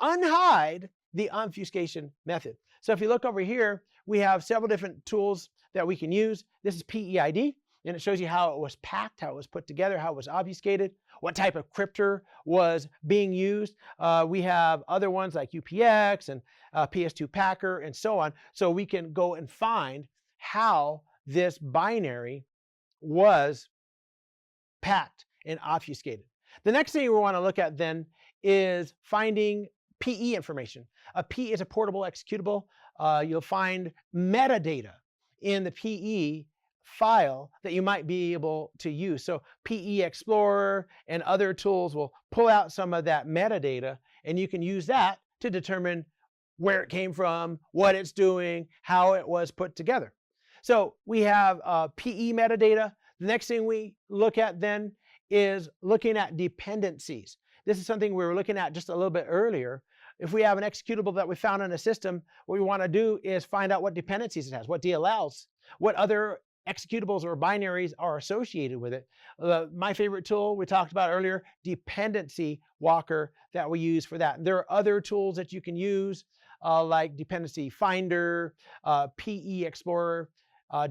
unhide the obfuscation method. So if you look over here, we have several different tools that we can use. This is PEID. and it shows you how it was packed, how it was put together, how it was obfuscated, what type of cryptor was being used. We have other ones like UPX and PS2 Packer and so on. So we can go and find how this binary was packed and obfuscated. The next thing we want to look at then is finding PE information. A PE is a portable executable. You'll find metadata in the PE file that you might be able to use. So PE Explorer and other tools will pull out some of that metadata, and you can use that to determine where it came from, what it's doing, how it was put together. So we have PE metadata. The next thing we look at then is looking at dependencies. This is something we were looking at just a little bit earlier. If we have an executable that we found in a system, what we want to do is find out what dependencies it has, what DLLs, what other executables or binaries are associated with it. My favorite tool we talked about earlier, Dependency Walker, that we use for that. There are other tools that you can use like Dependency Finder, PE Explorer,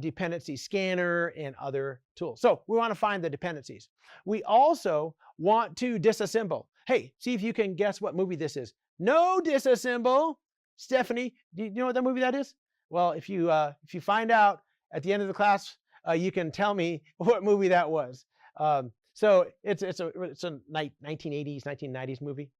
Dependency Scanner, and other tools. So we want to find the dependencies. We also want to disassemble. Hey, see if you can guess what movie this is. No disassemble. Stephanie, do you know what that movie that is? Well, if you find out at the end of the class, you can tell me what movie that was. So it's a 1980s, 1990s movie.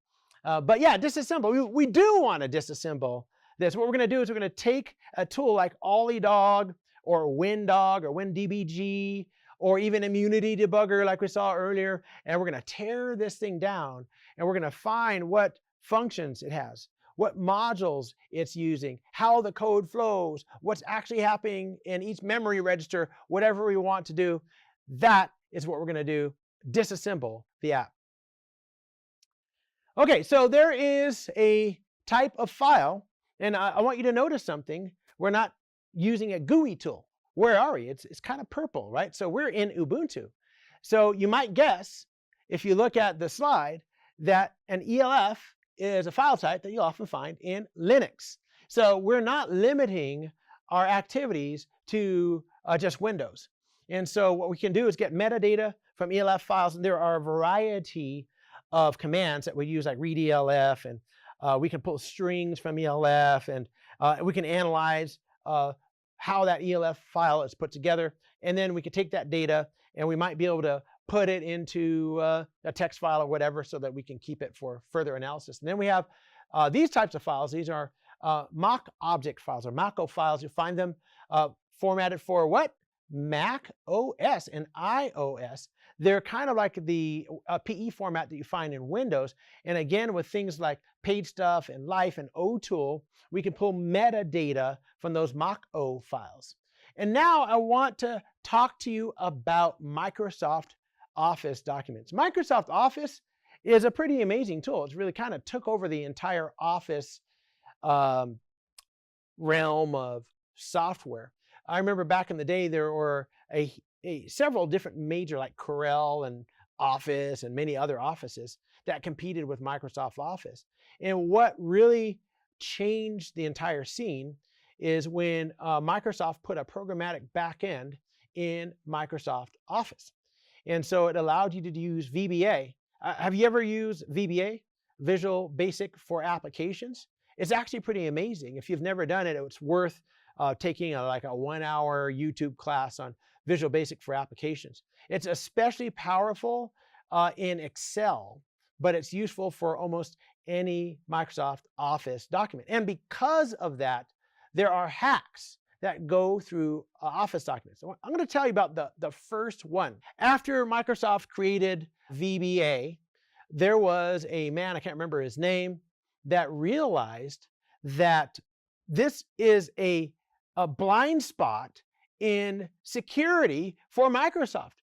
But yeah, disassemble. We do want to disassemble this. What we're going to do is we're going to take a tool like OllyDog or WinDog or WinDBG or even Immunity Debugger like we saw earlier, and we're going to tear this thing down, and we're going to find what functions it has, what modules it's using, how the code flows, what's actually happening in each memory register, whatever we want to do. That is what we're going to do, disassemble the app. Okay, so there is a type of file, and I want you to notice something. We're not using a GUI tool. Where are we? It's kind of purple, right? So we're in Ubuntu. So you might guess, if you look at the slide, that an ELF is a file type that you'll often find in Linux. So we're not limiting our activities to just Windows. And so what we can do is get metadata from ELF files, and there are a variety of commands that we use, like read ELF, and we can pull strings from ELF, and we can analyze how that ELF file is put together, and then we can take that data and we might be able to put it into a text file or whatever so that we can keep it for further analysis. And then we have these types of files. These are mock object files or Mach-O files. You find them formatted for what? Mac OS and iOS. They're kind of like the PE format that you find in Windows. And again, with things like PageStuff and Life and OTool, we can pull metadata from those Mach-O files. And now I want to talk to you about Microsoft Office documents. Microsoft Office is a pretty amazing tool. It's really kind of took over the entire Office realm of software. I remember back in the day, there were several different major, like Corel and Office and many other offices that competed with Microsoft Office. And what really changed the entire scene is when Microsoft put a programmatic backend in Microsoft Office. And so it allowed you to use VBA. Have you ever used VBA, Visual Basic for Applications? It's actually pretty amazing. If you've never done it, it's worth taking like a 1-hour YouTube class on Visual Basic for Applications. It's especially powerful in Excel, but it's useful for almost any Microsoft Office document. And because of that, there are hacks that go through Office documents. I'm going to tell you about the first one. After Microsoft created VBA, there was a man, I can't remember his name, that realized that this is a blind spot in security for Microsoft.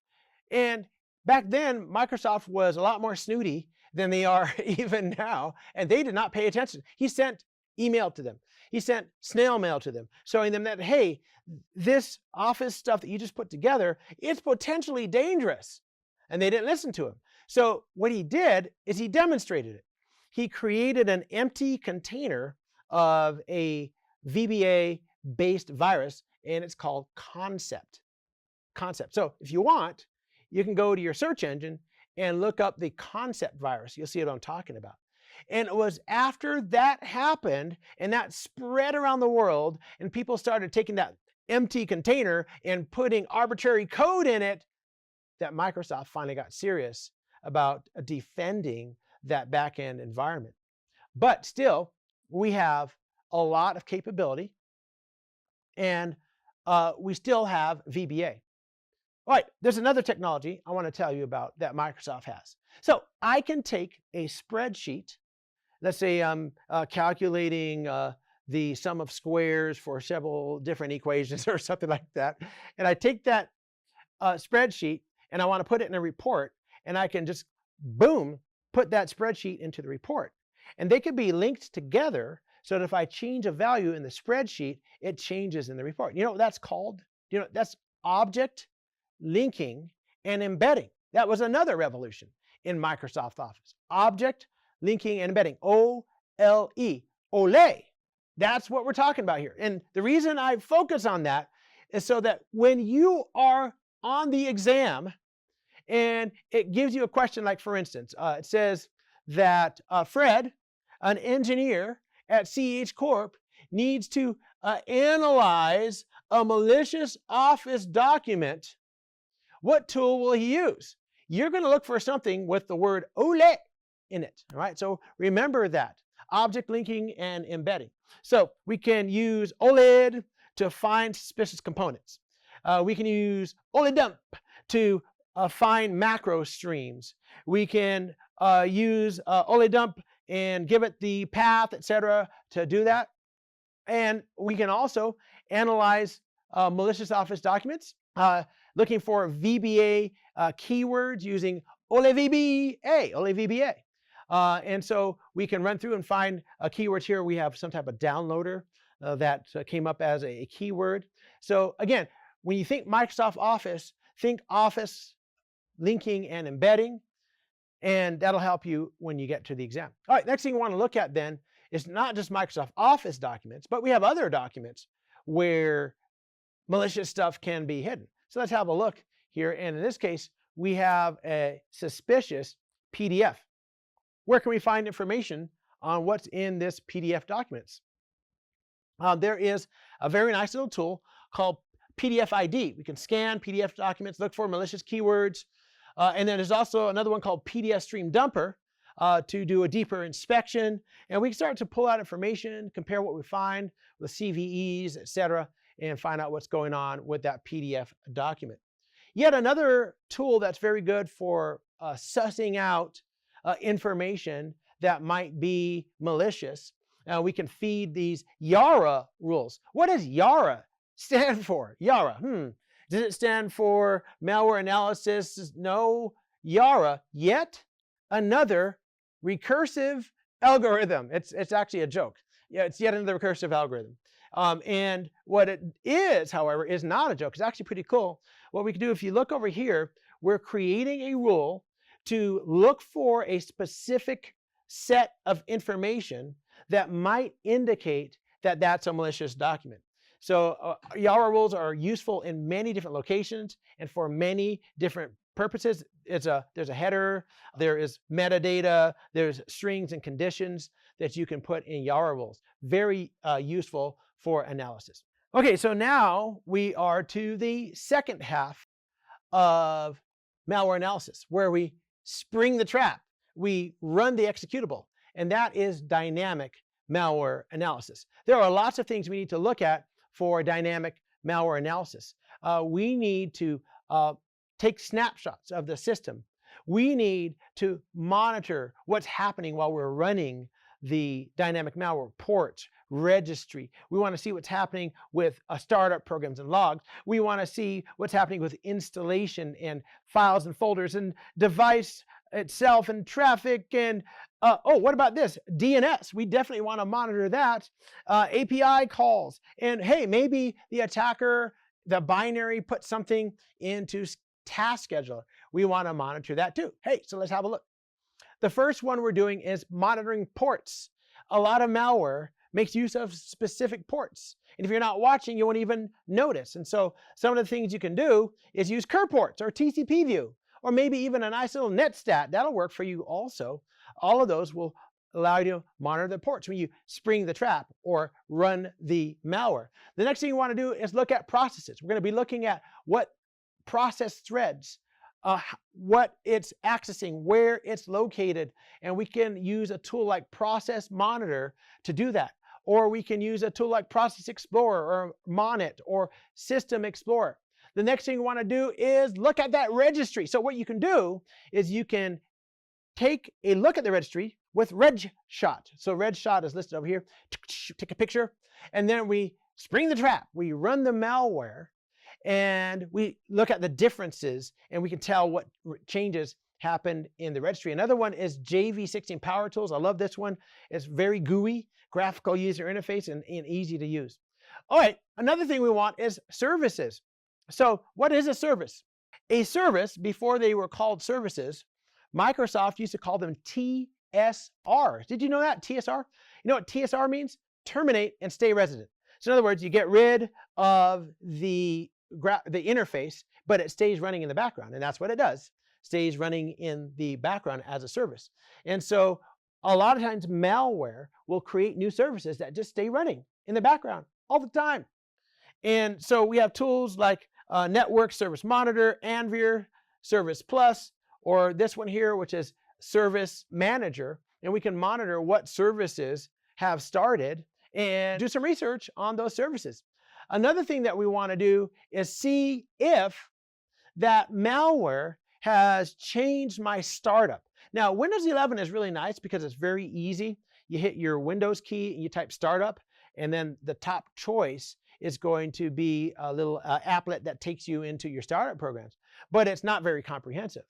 And back then, Microsoft was a lot more snooty than they are even now, and they did not pay attention. He sent email to them. He sent snail mail to them, showing them that, hey, this Office stuff that you just put together, it's potentially dangerous. And they didn't listen to him. So what he did is he demonstrated it. He created an empty container of a VBA-based virus, and it's called Concept. concept. So if you want, you can go to your search engine and look up the concept virus. You'll see what I'm talking about. And it was after that happened and that spread around the world and people started taking that empty container and putting arbitrary code in it that Microsoft finally got serious about defending that back-end environment. But still, we have a lot of capability and we still have VBA. All right, there's another technology I want to tell you about that Microsoft has. So I can take a spreadsheet. Let's say I'm calculating the sum of squares for several different equations or something like that. And I take that spreadsheet and I want to put it in a report, and I can just, boom, put that spreadsheet into the report. And they could be linked together so that if I change a value in the spreadsheet, it changes in the report. You know what that's called? You know, that's object linking and embedding. That was another revolution in Microsoft Office. Object linking and embedding. O-L-E. Ole. That's what we're talking about here. And the reason I focus on that is so that when you are on the exam and it gives you a question, like for instance, it says that Fred, an engineer at CH Corp, needs to analyze a malicious Office document. What tool will he use? You're going to look for something with the word ole in it. All right, so remember that. Object linking and embedding. So we can use OLED to find suspicious components. We can use OLEDump to find macro streams. We can use OLEDump and give it the path, etc., to do that. And we can also analyze malicious Office documents, looking for VBA keywords using OLEVBA. And so we can run through and find keywords here. We have some type of downloader that came up as a keyword. So again, when you think Microsoft Office, think Office linking and embedding, and that'll help you when you get to the exam. All right, next thing you want to look at then is not just Microsoft Office documents, but we have other documents where malicious stuff can be hidden. So let's have a look here. And in this case, we have a suspicious PDF. Where can we find information on what's in this PDF documents? There is a very nice little tool called PDF ID. We can scan PDF documents, look for malicious keywords. And then there's also another one called PDF Stream Dumper to do a deeper inspection. And we can start to pull out information, compare what we find with CVEs, etc., and find out what's going on with that PDF document. Yet another tool that's very good for sussing out information that might be malicious. We can feed these YARA rules. What does YARA stand for? YARA. Does it stand for malware analysis? No. YARA, yet another recursive algorithm. It's actually a joke. Yeah, it's yet another recursive algorithm. And what it is, however, is not a joke. It's actually pretty cool. What we can do, if you look over here, we're creating a rule to look for a specific set of information that might indicate that that's a malicious document. So YARA rules are useful in many different locations and for many different purposes. There's a header, there is metadata, there's strings and conditions that you can put in YARA rules. Very useful for analysis. Okay, so now we are to the second half of malware analysis, where we spring the trap, we run the executable, and that is dynamic malware analysis. There are lots of things we need to look at for dynamic malware analysis. We need to take snapshots of the system. We need to monitor what's happening while we're running the dynamic malware reports, registry. We want to see what's happening with startup programs and logs. We want to see what's happening with installation and files and folders and device itself and traffic and oh, what about this? DNS. We definitely want to monitor that. API calls. And hey, maybe the attacker, the binary, put something into task scheduler. We want to monitor that too. Hey, so let's have a look. The first one we're doing is monitoring ports. A lot of malware makes use of specific ports. And if you're not watching, you won't even notice. And so some of the things you can do is use cur ports or TCP view, or maybe even a nice little netstat. That'll work for you also. All of those will allow you to monitor the ports when you spring the trap or run the malware. The next thing you want to do is look at processes. We're going to be looking at what process threads, what it's accessing, where it's located, and we can use a tool like Process Monitor to do that. Or we can use a tool like Process Explorer or Monit or System Explorer. The next thing you want to do is look at that registry. So what you can do is you can take a look at the registry with RegShot. So RegShot is listed over here. Take a picture, and then we spring the trap. We run the malware, and we look at the differences, and we can tell what changes happened in the registry. Another one is JV16 Power Tools. I love this one. It's very GUI, graphical user interface, and easy to use. All right, another thing we want is services. So what is a service? A service, before they were called services, Microsoft used to call them TSRs. Did you know that? TSR? You know what TSR means? Terminate and stay resident. So in other words, you get rid of the interface, but it stays running in the background, and that's what it does. Stays running in the background as a service. And so a lot of times malware will create new services that just stay running in the background all the time. And so we have tools like Network Service Monitor, Anvir, Service Plus, or this one here, which is Service Manager, and we can monitor what services have started and do some research on those services. Another thing that we want to do is see if that malware has changed my startup. Now, Windows 11 is really nice because it's very easy. You hit your Windows key and you type startup, and then the top choice is going to be a little applet that takes you into your startup programs, but it's not very comprehensive.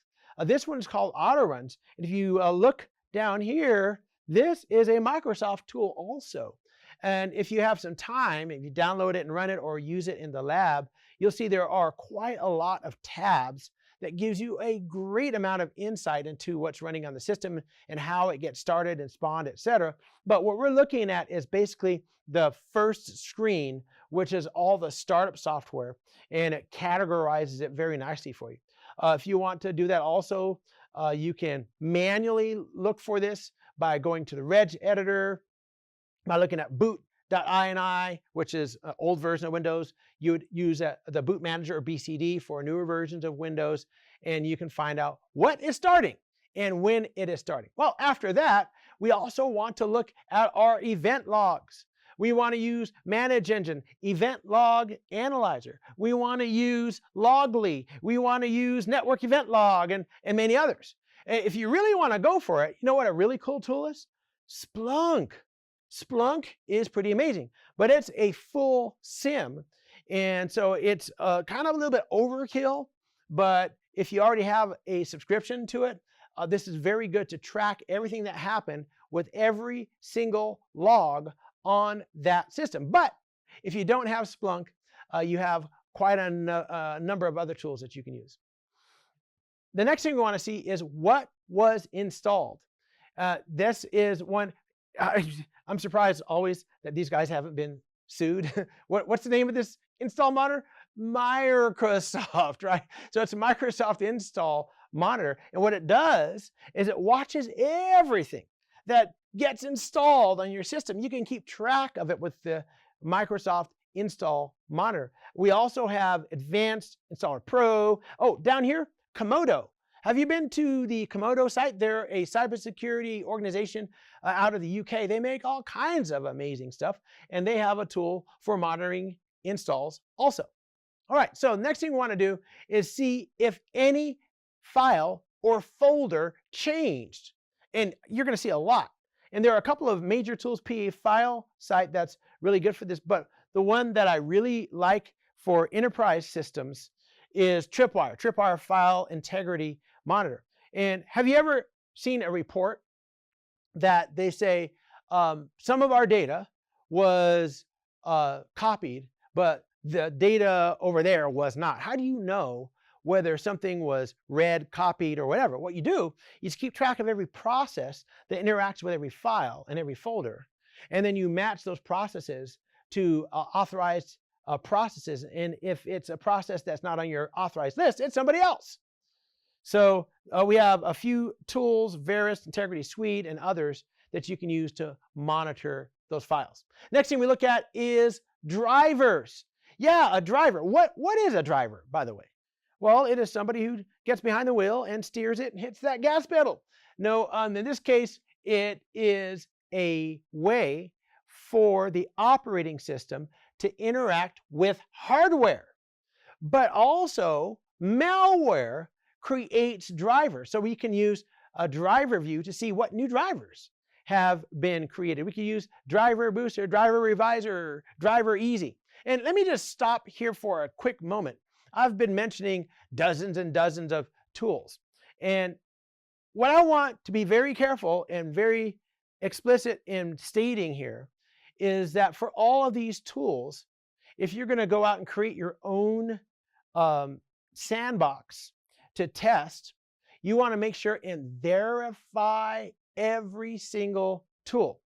This one is called Auto Runs. And if you look down here, this is a Microsoft tool also. And if you have some time, if you download it and run it or use it in the lab, you'll see there are quite a lot of tabs that gives you a great amount of insight into what's running on the system and how it gets started and spawned, etc. But what we're looking at is basically the first screen, which is all the startup software, and it categorizes it very nicely for you. If you want to do that also, you can manually look for this by going to the reg editor, by looking at boot.ini, which is an old version of Windows. You would use the boot manager or BCD for newer versions of Windows, and you can find out what is starting and when it is starting. Well, after that, we also want to look at our event logs. We want to use Manage Engine, Event Log Analyzer. We want to use Loggly. We want to use Network Event Log and many others. If you really want to go for it, you know what a really cool tool is? Splunk. Splunk is pretty amazing, but it's a full SIM. And so it's kind of a little bit overkill, but if you already have a subscription to it, this is very good to track everything that happened with every single log on that system. But if you don't have Splunk, you have quite a number of other tools that you can use. The next thing we want to see is what was installed. This is one, I'm surprised always that these guys haven't been sued. What's the name of this install monitor? Microsoft, right? So it's a Microsoft install monitor. And what it does is it watches everything that gets installed on your system. You can keep track of it with the Microsoft install monitor. We also have Advanced Installer Pro. Oh, down here, Komodo. Have you been to the Komodo site? They're a cybersecurity organization out of the UK. They make all kinds of amazing stuff, and they have a tool for monitoring installs also. All right, so next thing we want to do is see if any file or folder changed. And you're going to see a lot. And there are a couple of major tools, PA File site that's really good for this, but the one that I really like for enterprise systems is Tripwire, Tripwire File Integrity Monitor. And have you ever seen a report that they say some of our data was copied, but the data over there was not? How do you know whether something was read, copied, or whatever? What you do is keep track of every process that interacts with every file and every folder. And then you match those processes to authorized processes. And if it's a process that's not on your authorized list, it's somebody else. So we have a few tools, Verus, Integrity Suite, and others that you can use to monitor those files. Next thing we look at is drivers. Yeah, a driver. What is a driver, by the way? Well, it is somebody who gets behind the wheel and steers it and hits that gas pedal. No, in this case, it is a way for the operating system to interact with hardware. But also, malware creates drivers. So we can use a driver view to see what new drivers have been created. We can use driver booster, driver revisor, driver easy. And let me just stop here for a quick moment. I've been mentioning dozens and dozens of tools. And what I want to be very careful and very explicit in stating here is that for all of these tools, if you're going to go out and create your own sandbox to test, you want to make sure and verify every single tool,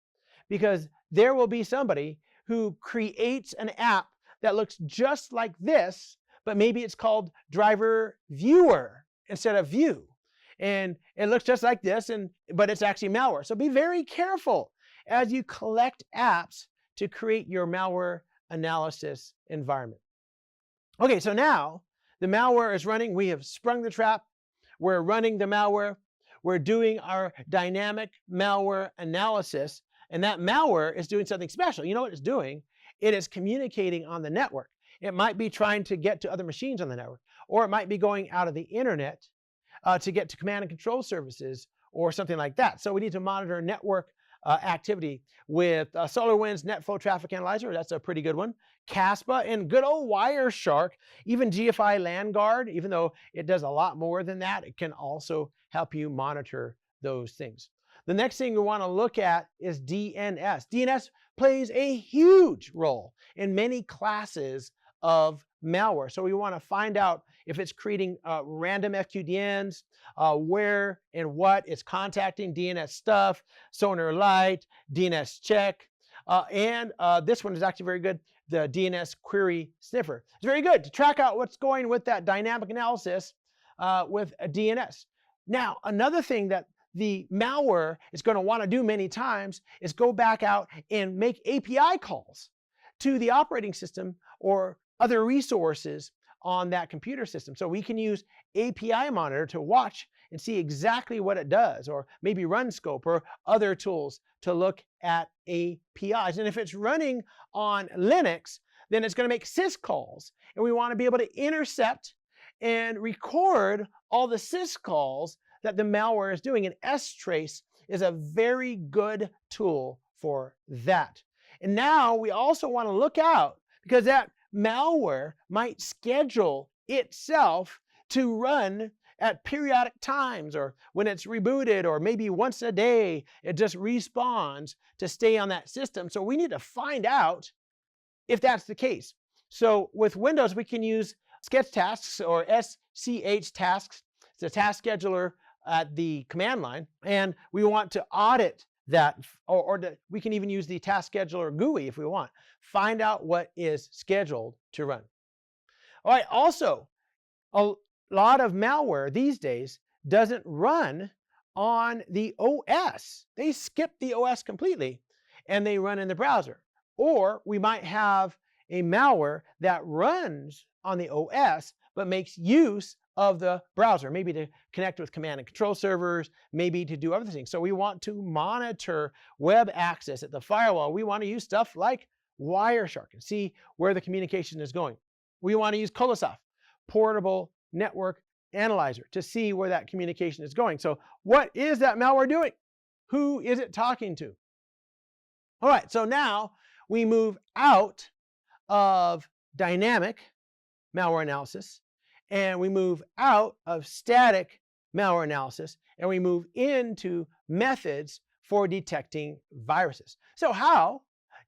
because there will be somebody who creates an app that looks just like this, but maybe it's called driver viewer instead of view. And it looks just like this, but it's actually malware. So be very careful as you collect apps to create your malware analysis environment. Okay, so now the malware is running. We have sprung the trap. We're running the malware. We're doing our dynamic malware analysis. And that malware is doing something special. You know what it's doing? It is communicating on the network. It might be trying to get to other machines on the network, or it might be going out of the internet to get to command and control services or something like that. So we need to monitor network activity with SolarWinds NetFlow Traffic Analyzer. That's a pretty good one. Caspa and good old Wireshark, even GFI LandGuard, even though it does a lot more than that, it can also help you monitor those things. The next thing we want to look at is DNS. DNS plays a huge role in many classes of malware. So we want to find out if it's creating random FQDNs, where and what it's contacting DNS stuff, Sonar Lite, DNS check, and this one is actually very good, the DNS query sniffer. It's very good to track out what's going with that dynamic analysis with a DNS. Now, another thing that the malware is going to want to do many times is go back out and make API calls to the operating system or other resources on that computer system. So we can use API Monitor to watch and see exactly what it does, or maybe RunScope or other tools to look at APIs. And if it's running on Linux, then it's going to make syscalls. And we want to be able to intercept and record all the syscalls that the malware is doing. And strace is a very good tool for that. And now we also want to look out, because that malware might schedule itself to run at periodic times, or when it's rebooted, or maybe once a day, it just respawns to stay on that system. So we need to find out if that's the case. So with Windows, we can use Sketch Tasks or SCH Tasks. It's a task scheduler at the command line, and we want to audit that, we can even use the task scheduler GUI if we want. Find out what is scheduled to run. All right, also, a lot of malware these days doesn't run on the OS. They skip the OS completely and they run in the browser. Or we might have a malware that runs on the OS but makes use of the browser, maybe to connect with command and control servers, maybe to do other things. So we want to monitor web access at the firewall. We want to use stuff like Wireshark and see where the communication is going. We want to use Kolosov, Portable Network Analyzer, to see where that communication is going. So what is that malware doing? Who is it talking to? All right, so now we move out of dynamic malware analysis, and we move out of static malware analysis, and we move into methods for detecting viruses. So how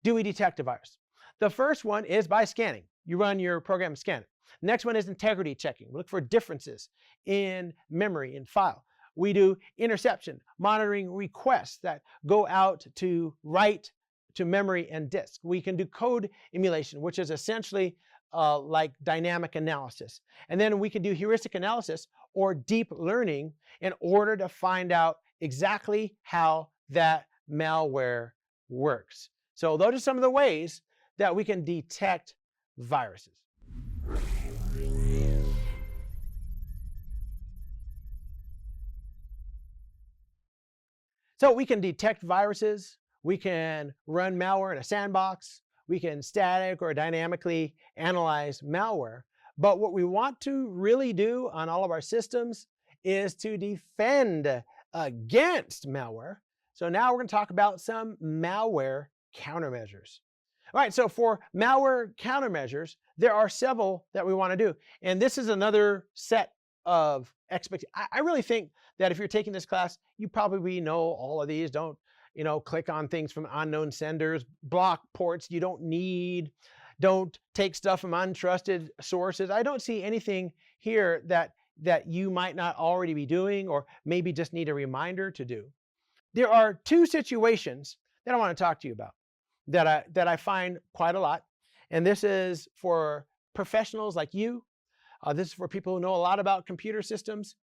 do we detect a virus? The first one is by scanning. You run your program and scan it. The next one is integrity checking. We look for differences in memory and file. We do interception, monitoring requests that go out to write to memory and disk. We can do code emulation, which is essentially like dynamic analysis. And then we can do heuristic analysis or deep learning in order to find out exactly how that malware works. So those are some of the ways that we can detect viruses. So we can detect viruses, we can run malware in a sandbox, we can static or dynamically analyze malware. But what we want to really do on all of our systems is to defend against malware. So now we're going to talk about some malware countermeasures. All right, so for malware countermeasures, there are several that we want to do. And this is another set of expectations. I really think that if you're taking this class, you probably know all of these. Don't, click on things from unknown senders, block ports you don't need, don't take stuff from untrusted sources. I don't see anything here that you might not already be doing or maybe just need a reminder to do. There are two situations that I want to talk to you about that I find quite a lot. And this is for professionals like you. This is for people who know a lot about computer systems.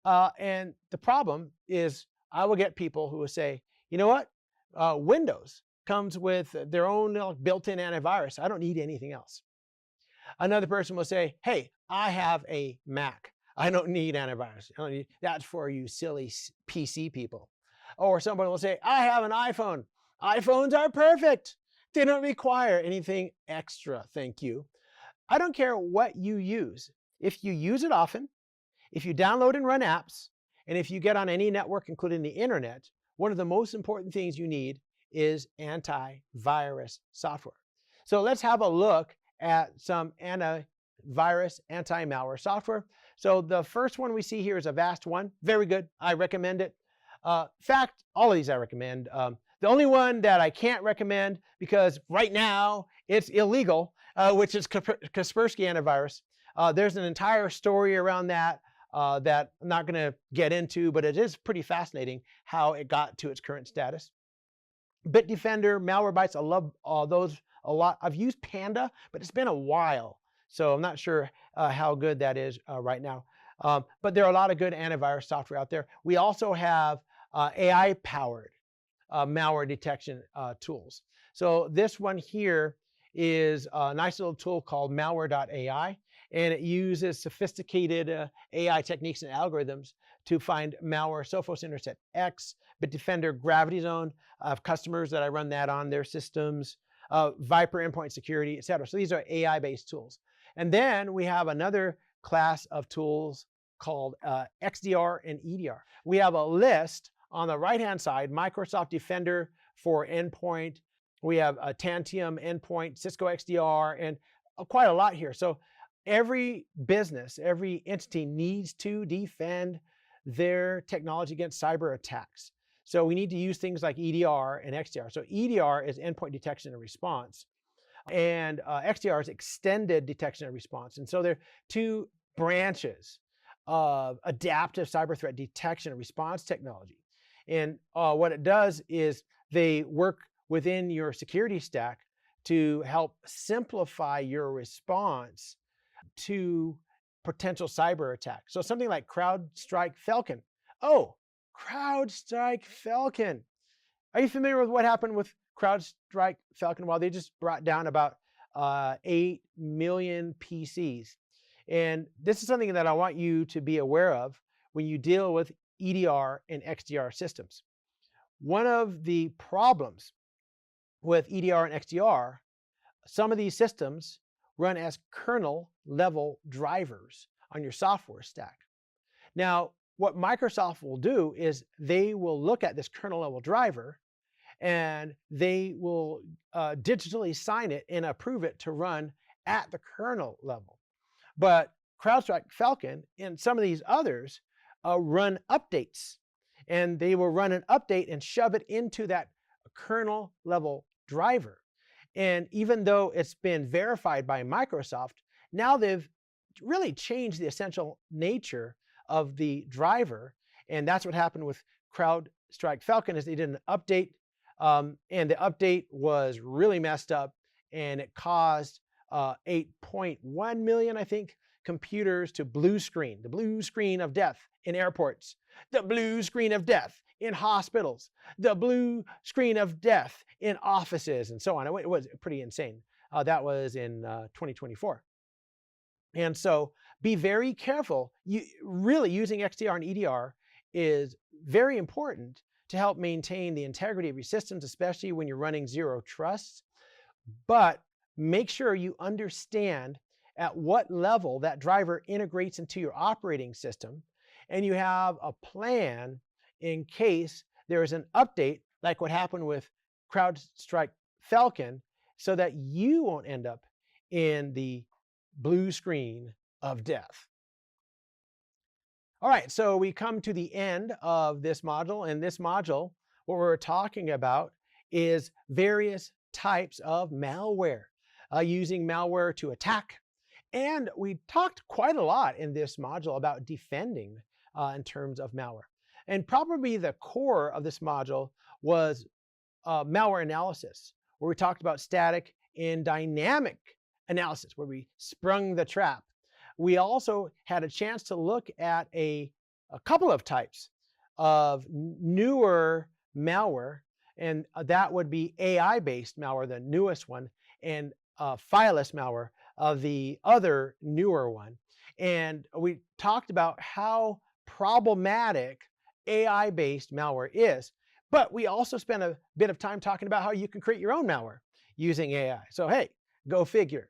And the problem is I will get people who will say, you know what? Windows comes with their own built-in antivirus. I don't need anything else. Another person will say, hey, I have a Mac. I don't need antivirus. That's for you silly PC people. Or somebody will say, I have an iPhone. iPhones are perfect. They don't require anything extra, thank you. I don't care what you use. If you use it often, if you download and run apps, and if you get on any network, including the internet, one of the most important things you need is antivirus software. So let's have a look at some antivirus, anti-malware software. So the first one we see here is Avast One. Very good. I recommend it. In fact, all of these I recommend. The only one that I can't recommend, because right now it's illegal, which is Kaspersky Antivirus. There's an entire story around that that I'm not going to get into, but it is pretty fascinating how it got to its current status. Bitdefender, Malwarebytes, I love those a lot. I've used Panda, but it's been a while, so I'm not sure how good that is right now. But there are a lot of good antivirus software out there. We also have AI-powered malware detection tools. So this one here is a nice little tool called malware.ai, and it uses sophisticated AI techniques and algorithms to find malware. Sophos Intercept X, Bitdefender Gravity Zone. I have customers that I run that on their systems, Viper Endpoint Security, etc. So these are AI-based tools. And then we have another class of tools called XDR and EDR. We have a list on the right-hand side, Microsoft Defender for endpoint. We have a Tantium endpoint, Cisco XDR, and quite a lot here. So every business, every entity needs to defend their technology against cyber attacks. So we need to use things like EDR and XDR. So EDR is endpoint detection and response, and XDR is extended detection and response. And so there are two branches of adaptive cyber threat detection and response technology. And what it does is they work within your security stack to help simplify your response to potential cyber attacks. So something like CrowdStrike Falcon. Oh, CrowdStrike Falcon. Are you familiar with what happened with CrowdStrike Falcon? Well, they just brought down about 8 million PCs. And this is something that I want you to be aware of when you deal with EDR and XDR systems. One of the problems with EDR and XDR, some of these systems run as kernel level drivers on your software stack. Now, what Microsoft will do is they will look at this kernel level driver and they will digitally sign it and approve it to run at the kernel level. But CrowdStrike Falcon and some of these others run updates, and they will run an update and shove it into that kernel level driver. And even though it's been verified by Microsoft, now they've really changed the essential nature of the driver. And that's what happened with CrowdStrike Falcon, is they did an update And the update was really messed up, and it caused 8.1 million, I think, computers to blue screen, the blue screen of death in airports, the blue screen of death in hospitals, the blue screen of death in offices, and so on. It was pretty insane. That was in 2024. And so be very careful. Really using XDR and EDR is very important to help maintain the integrity of your systems, especially when you're running zero trust. But make sure you understand at what level that driver integrates into your operating system, and you have a plan in case there is an update like what happened with CrowdStrike Falcon, so that you won't end up in the blue screen of death. All right, so we come to the end of this module. And this module, what we're talking about is various types of malware, using malware to attack. And we talked quite a lot in this module about defending in terms of malware. And probably the core of this module was malware analysis, where we talked about static and dynamic analysis, where we sprung the trap. We also had a chance to look at a couple of types of newer malware, and that would be AI-based malware, the newest one, and fileless malware, the other newer one. And we talked about how problematic AI-based malware is. But we also spent a bit of time talking about how you can create your own malware using AI. So hey, go figure.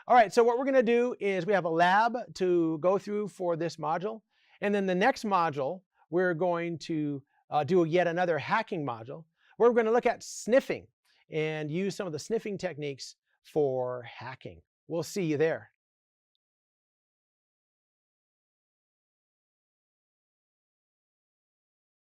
All right, so what we're going to do is we have a lab to go through for this module. And then the next module, we're going to do yet another hacking module, where we're going to look at sniffing and use some of the sniffing techniques for hacking. We'll see you there.